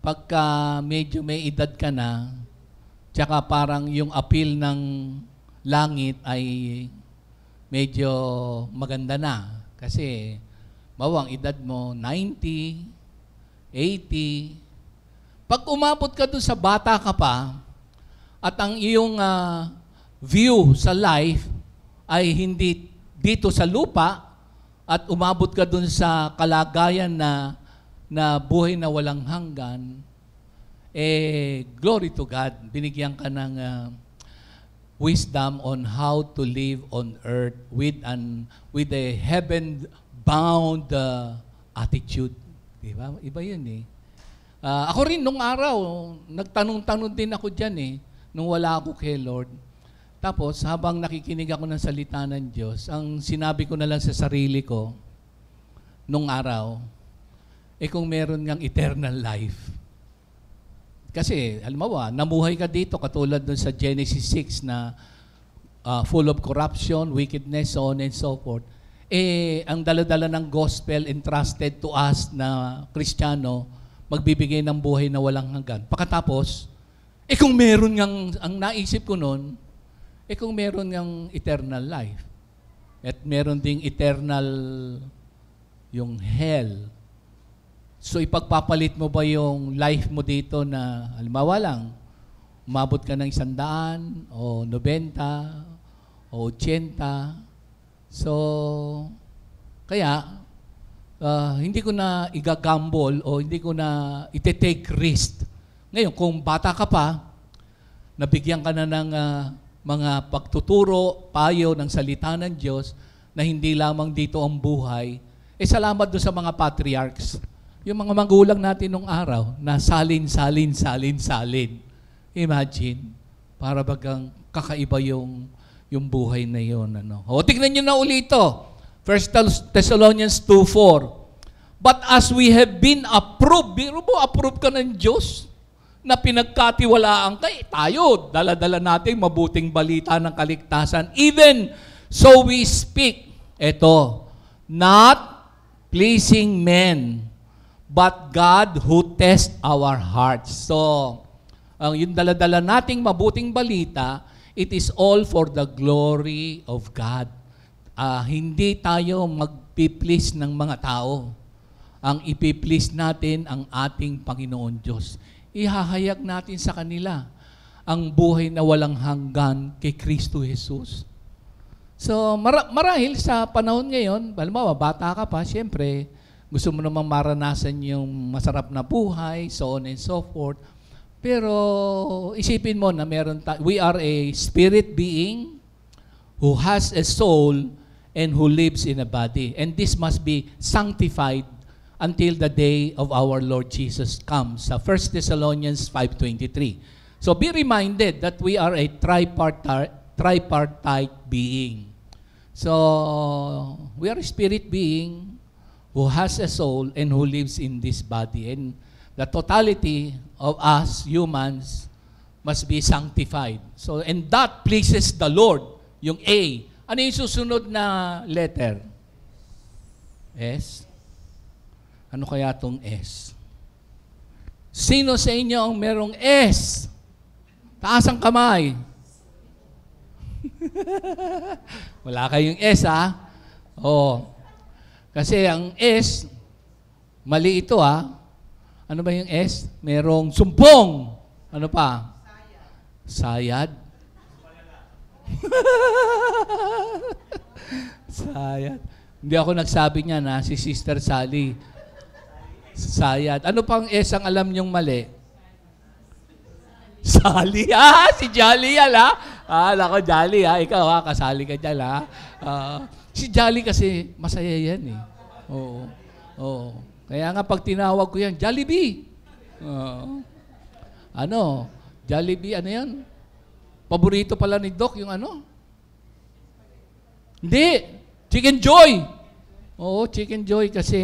pagka medyo may edad ka na, tsaka parang yung appeal ng langit ay medyo maganda na. Kasi, bawang edad mo, 90, 80. Pag umabot ka dun sa bata ka pa, at ang iyong view sa life ay hindi dito sa lupa, at umabot ka dun sa kalagayan na buhay na walang hanggan, glory to God, binigyan ka ng wisdom on how to live on earth with a heaven-bound attitude. Diba? Iba yun eh. Ako rin nung araw, nagtanong-tanong din ako dyan eh, nung wala ako kay Lord. Tapos, habang nakikinig ako ng salita ng Diyos, ang sinabi ko na lang sa sarili ko, nung araw, kung meron ngang eternal life. Kasi, halimbawa, namuhay ka dito, katulad dun sa Genesis 6 na full of corruption, wickedness, so on and so forth. Ang dala-dala ng gospel entrusted to us na Kristiyano, magbibigay ng buhay na walang hanggan. Pagkatapos, kung meron ngang, ang naisip ko noon, kung meron ngang eternal life, at meron ding eternal yung hell, so ipagpapalit mo ba yung life mo dito na, halimbawa lang, umabot ka ng 100, o 90, o 80, so, kaya, hindi ko na igagamble o hindi ko na ite-take risk. Ngayon, kung bata ka pa, nabigyan ka na ng mga pagtuturo, payo ng salita ng Diyos na hindi lamang dito ang buhay, salamat doon sa mga patriarchs. Yung mga magulang natin nung araw na salin. Imagine, para bagang kakaiba yung buhay na yun. O, tignan nyo na ulit ito. 1 Thessalonians 2:4. But as we have been approved, biro mo, approve ka ng Diyos na pinagkatiwalaan ka, tayo, dala-dala natin mabuting balita ng kaligtasan. Even so we speak, not pleasing men, but God who tests our hearts. So, yung daladala nating mabuting balita, it is all for the glory of God. Hindi tayo magpi-please ng mga tao. Ang ipi-please natin ang ating Panginoon Diyos. Ihahayag natin sa kanila ang buhay na walang hanggan kay Kristo Jesus. So, marahil sa panahon ngayon, halimbawa, bata ka pa, siyempre, gusto mo namang maranasan yung masarap na buhay, so on and so forth. Pero, isipin mo na we are a spirit being who has a soul and who lives in a body. And this must be sanctified until the day of our Lord Jesus comes. Sa 1 Thessalonians 5:23. So be reminded that we are a tripartite being. So we are a spirit being who has a soul and who lives in this body. And the totality of us humans must be sanctified. So, and that pleases the Lord. Yung A. Ano yung susunod na letter? S? Ano kaya tong S? Sino sa inyo ang merong S? Taas ang kamay. Wala kayong S, ha? Oo. Kasi ang S, mali ito, ha? Ano ba yung S? Merong sumpong. Ano pa? Sayad. Sayad. Hindi ako nagsabi niya na si Sister Sally. Sayad. Ano pang S ang alam niyong mali? Sally. Si Jolly yan, ha? Alam ko, Jolly, ha? Ikaw, ha? Kasali ka dyan, ha? Si Jolly kasi masaya yan, eh. Oo. Oo. Kaya nga pag tinawag ko yan, Jollibee. Jollibee, ano yan? Paborito pala ni Doc yung ano? Hindi. Chicken Joy. Oo, Chicken Joy kasi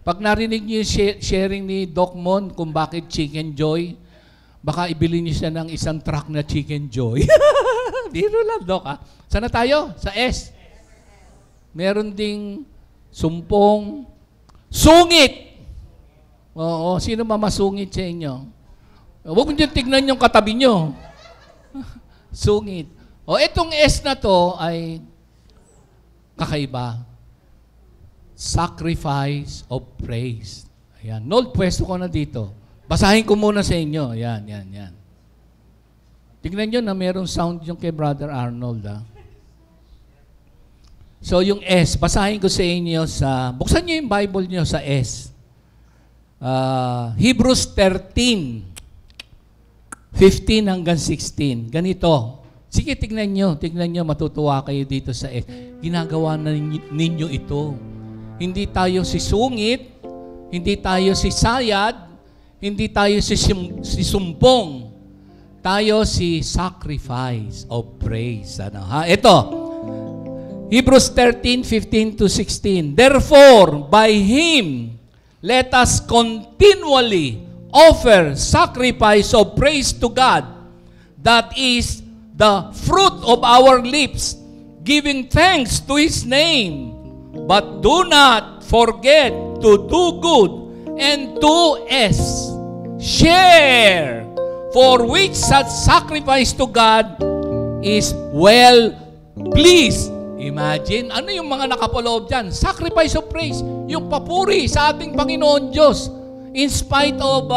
pag narinig niyo yung sharing ni Doc Mon kung bakit Chicken Joy, baka ibili niyo siya ng isang truck na Chicken Joy. Biro lang, Doc, ha? Sana tayo? Sa S. Meron ding sumpong, sungit. Oo, sino mamasungit sa inyo? Huwag niyo tignan yung katabi niyo. Sungit. O, itong S na to ay kakaiba. Sacrifice of praise. Ayan. Nold, pwesto ko na dito. Basahin ko muna sa inyo. Yan. Tignan nyo na mayroong sound yung kay Brother Arnold. Ha? So yung S, basahin ko sa inyo buksan nyo yung Bible nyo sa S. Hebrews 13:15 hanggang 16. Ganito. Sige, tignan nyo, matutuwa kayo dito sa S. Ginagawa na ninyo ito. Hindi tayo si sungit, hindi tayo si sayad, hindi tayo si sumpong. Tayo si sacrifice of praise. Ano, ha? Ito. Hebrews 13:15-16. Therefore, by Him, let us continually offer sacrifice of praise to God. That is the fruit of our lips, giving thanks to His name. But do not forget to do good and to share, for which such sacrifice to God is well pleased. Imagine, ano yung mga nakapaloob dyan? Sacrifice of praise, yung papuri sa ating Panginoon Diyos, in spite of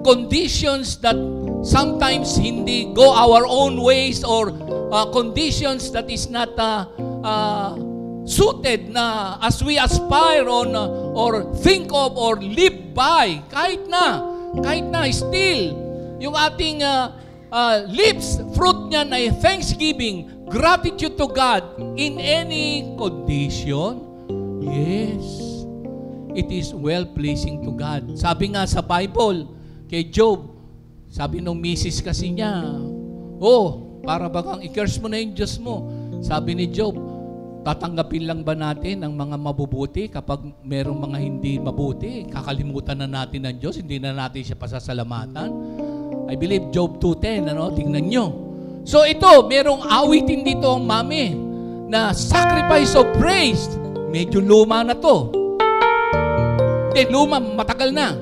conditions that sometimes hindi go our own ways or conditions that is not suited na as we aspire on or think of or live by. Kahit na still, yung ating lips, fruit niyan ay thanksgiving, gratitude to God in any condition. Yes, it is well-pleasing to God. Sabi nga sa Bible, kay Job, sabi nung misis kasi niya, para bagang i-curse mo na yung Diyos mo. Sabi ni Job, tatanggapin lang ba natin ang mga mabubuti kapag merong mga hindi mabuti? Kakalimutan na natin ang Diyos, hindi na natin siya pasasalamatan. I believe Job 2:10, tingnan nyo. So ito, merong awitin dito ang mami na sacrifice of praise. Medyo luma na to. Hindi, luma, matagal na.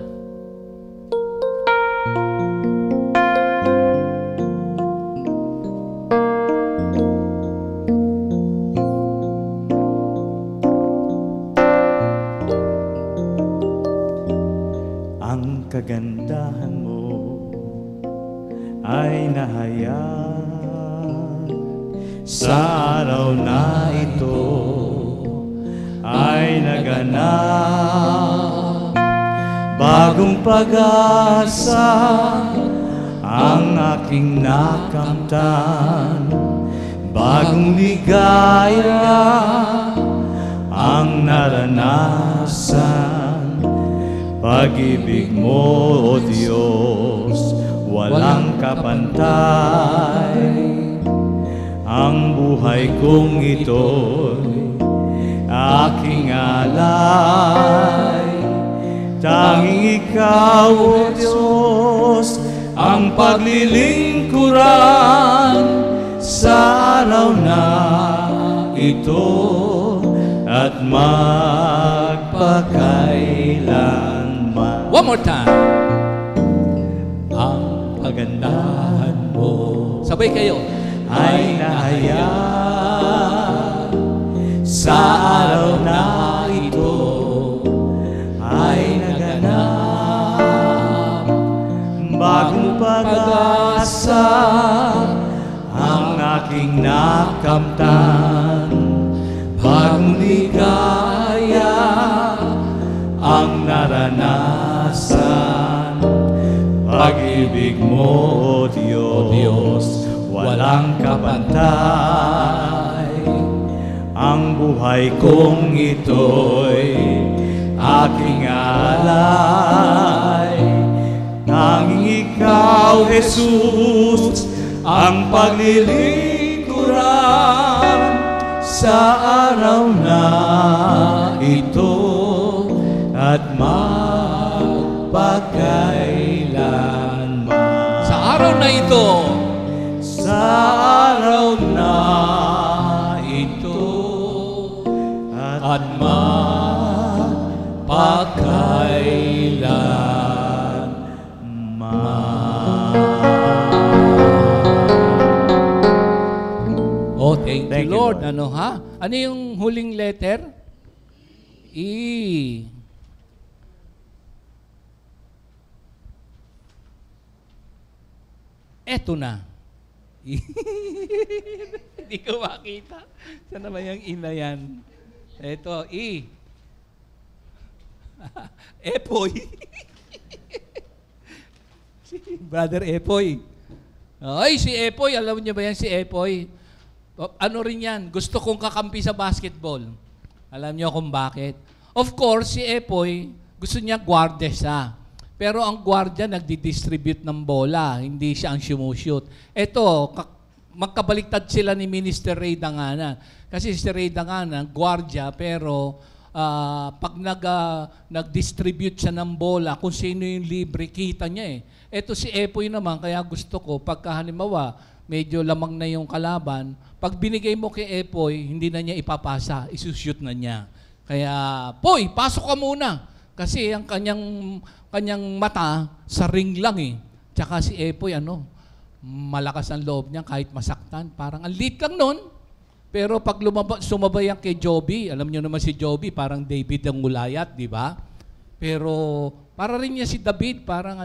kagandahan mo ay nahayag sa araw na ito ay naganap. Bagong pag-asa ang aking nakamtan, bagong ligaya ang naranasan. Pag-ibig mo, O Diyos, walang kapantay. Ang buhay kong ito'y aking alay. Tanging Ikaw, O Diyos, ang paglilingkuran sa araw na ito at magpakailanman. One more time. Ang kagandahan mo Sabay kayo. ay nahayag sa araw na ito ay naganap. Bagong pag-asa ang aking nakamtan, bagong ligaya ang naranasan. Pag-ibig mo, O Diyos, walang kapantay. Ang buhay kong ito'y aking alay. Tanging Ikaw, Jesus, ang paglilingkuran sa araw na ito at magpakailanman. Sa araw na ito, sa araw na ito at magpakailanman. oh, thank you, Lord. Lord. Ano ha? Ano yung huling letter? E. Eto na. Hindi ko makita. Saan naman yung ina yan? Eto, E. Epoy. Si Brother Epoy. Ay, si Epoy. Alam niyo ba yan si Epoy? Ano rin yan? Gusto kong kakampi sa basketball. Alam niyo kung bakit? Of course, si Epoy, gusto niya gwardiya siya. Pero ang gwardiya nagdi-distribute ng bola, hindi siya ang shoot. Ito, magkabaliktad sila ni Minister Ray Dangana. Kasi si Ray Dangana, gwardiya, pero pag nag-distribute siya ng bola, kung sino yung libre, kita niya eh. Ito si Epoy naman, kaya gusto ko, pagka halimbawa, medyo lamang na yung kalaban, pag binigay mo kay Epoy, hindi na niya ipapasa, isushoot na niya. Kaya, Poy, pasok ka muna. Kasi ang kanyang mata sa ring lang eh. Tsaka si Epoy, malakas ang loob niya kahit masaktan. Parang ang liit lang nun. Pero pag sumabay yan kay Joby, alam niyo naman si Joby, parang David ang Gulayat, di ba? Pero para rin niya si David, parang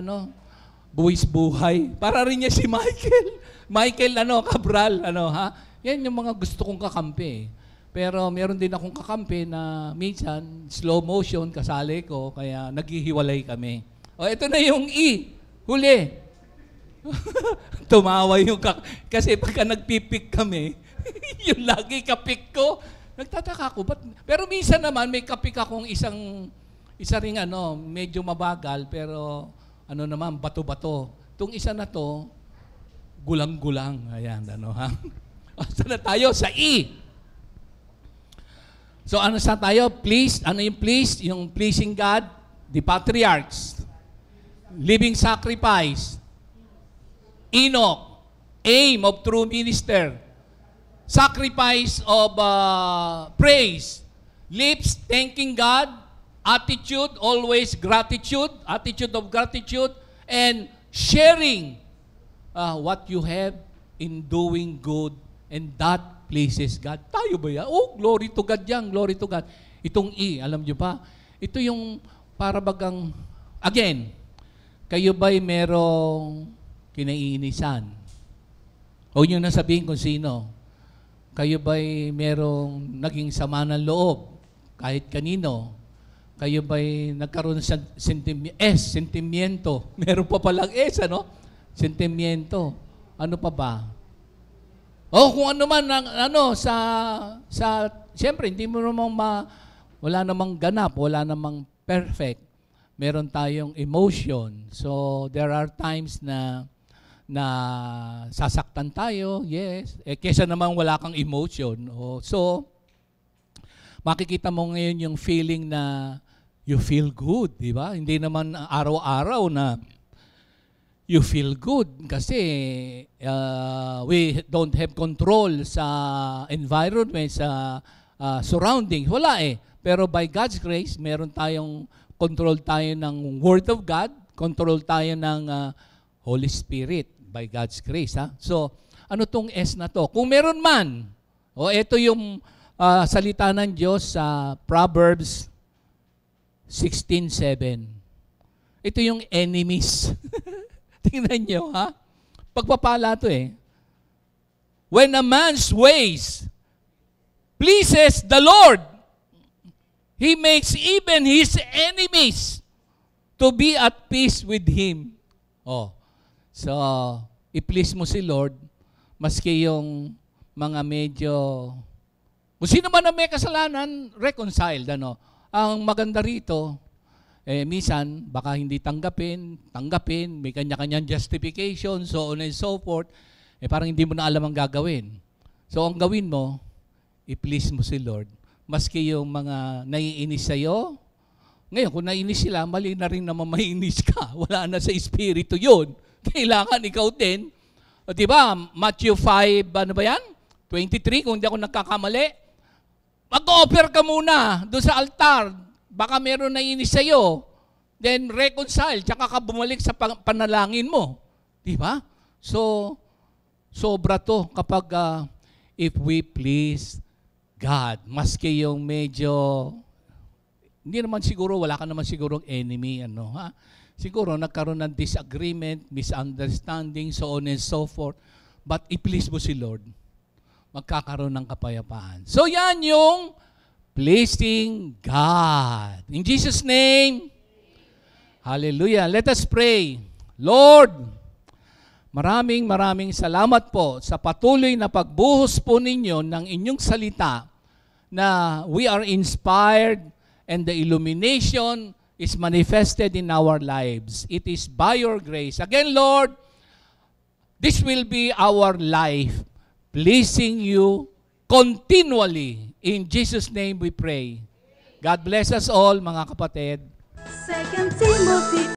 buwis buhay. Para rin niya si Michael. Michael, Cabral, ha? Yan yung mga gusto kong kakampi. Pero meron din akong kakampi na minsan, slow motion, kasali ko, kaya naghihiwalay kami. O, ito na yung E. Huli. Tumawa yung kasi pagka nagpipik kami, yung lagi kapik ko, nagtataka ko. Pero minsan naman, may kapik akong isa ring medyo mabagal, pero naman, bato-bato. Itong isa na to, gulang-gulang. Ayan, ha? Saan na tayo? Sa E. So saan tayo? Please, yung please? Yung pleasing God, the patriarchs, living sacrifice, Enoch, aim of true minister, sacrifice of praise, lips thanking God, attitude, always gratitude, attitude of gratitude, and sharing what you have in doing good, and that pleases God. Tayo ba yan? Oh, glory to God yan, glory to God. Itong E, alam nyo ba? Ito yung para bagang, again, kayo ba'y merong kinaiinisan? Huwag nyo na sabihin kung sino. Kayo ba'y merong naging sama ng loob kahit kanino? Kayo ba'y nagkaroon ng sentimiento? Meron pa palang ano? Sentimiento. Ano pa ba? O kung ano man, siyempre, hindi mo namang wala namang ganap, wala namang perfect. Meron tayong emotion. So, there are times na sasaktan tayo, yes. Kesa naman wala kang emotion. So, makikita mo ngayon yung feeling na you feel good, di ba? Hindi naman araw-araw na you feel good kasi we don't have control sa environment, sa surroundings. Wala eh. Pero by God's grace, meron tayong control tayo ng Word of God, control tayo ng Holy Spirit by God's grace. Ha? So, ano tong S na to? Kung meron man, ito yung salita ng Diyos sa Proverbs 16:7. Ito yung enemies. Tingnan nyo, ha? Pagpapala to eh. When a man's ways pleases the Lord, He makes even his enemies to be at peace with him. So, i-please mo si Lord, maski yung mga medyo, kung sino man na may kasalanan, reconciled. Ang maganda rito, minsan, baka hindi tanggapin, may kanya-kanyang justification, so on and so forth, parang hindi mo na alam ang gagawin. So, ang gawin mo, i-please mo si Lord. Maski yung mga naiinis sa'yo, ngayon, kung naiinis sila, mali na rin naman maiinis ka. Wala na sa espiritu yun. Kailangan ikaw din. Diba, Matthew 5, 23, kung hindi ako nagkakamali, mag-offer ka muna doon sa altar. Baka meron naiinis sa'yo. Then, reconcile, tsaka ka bumalik sa panalangin mo. Diba? So, sobra to kapag if we please God, maski yung medyo, hindi naman siguro, wala ka naman sigurong enemy, siguro nagkaroon ng disagreement, misunderstanding, so on and so forth, but i-please mo si Lord, magkakaroon ng kapayapaan. So yan yung pleasing God. In Jesus' name, hallelujah. Let us pray. Lord, maraming salamat po sa patuloy na pagbuhos po ninyo ng inyong salita na we are inspired and the illumination is manifested in our lives. It is by your grace. Again, Lord, this will be our life, pleasing you continually. In Jesus' name we pray. God bless us all, mga kapatid. 2 Timothy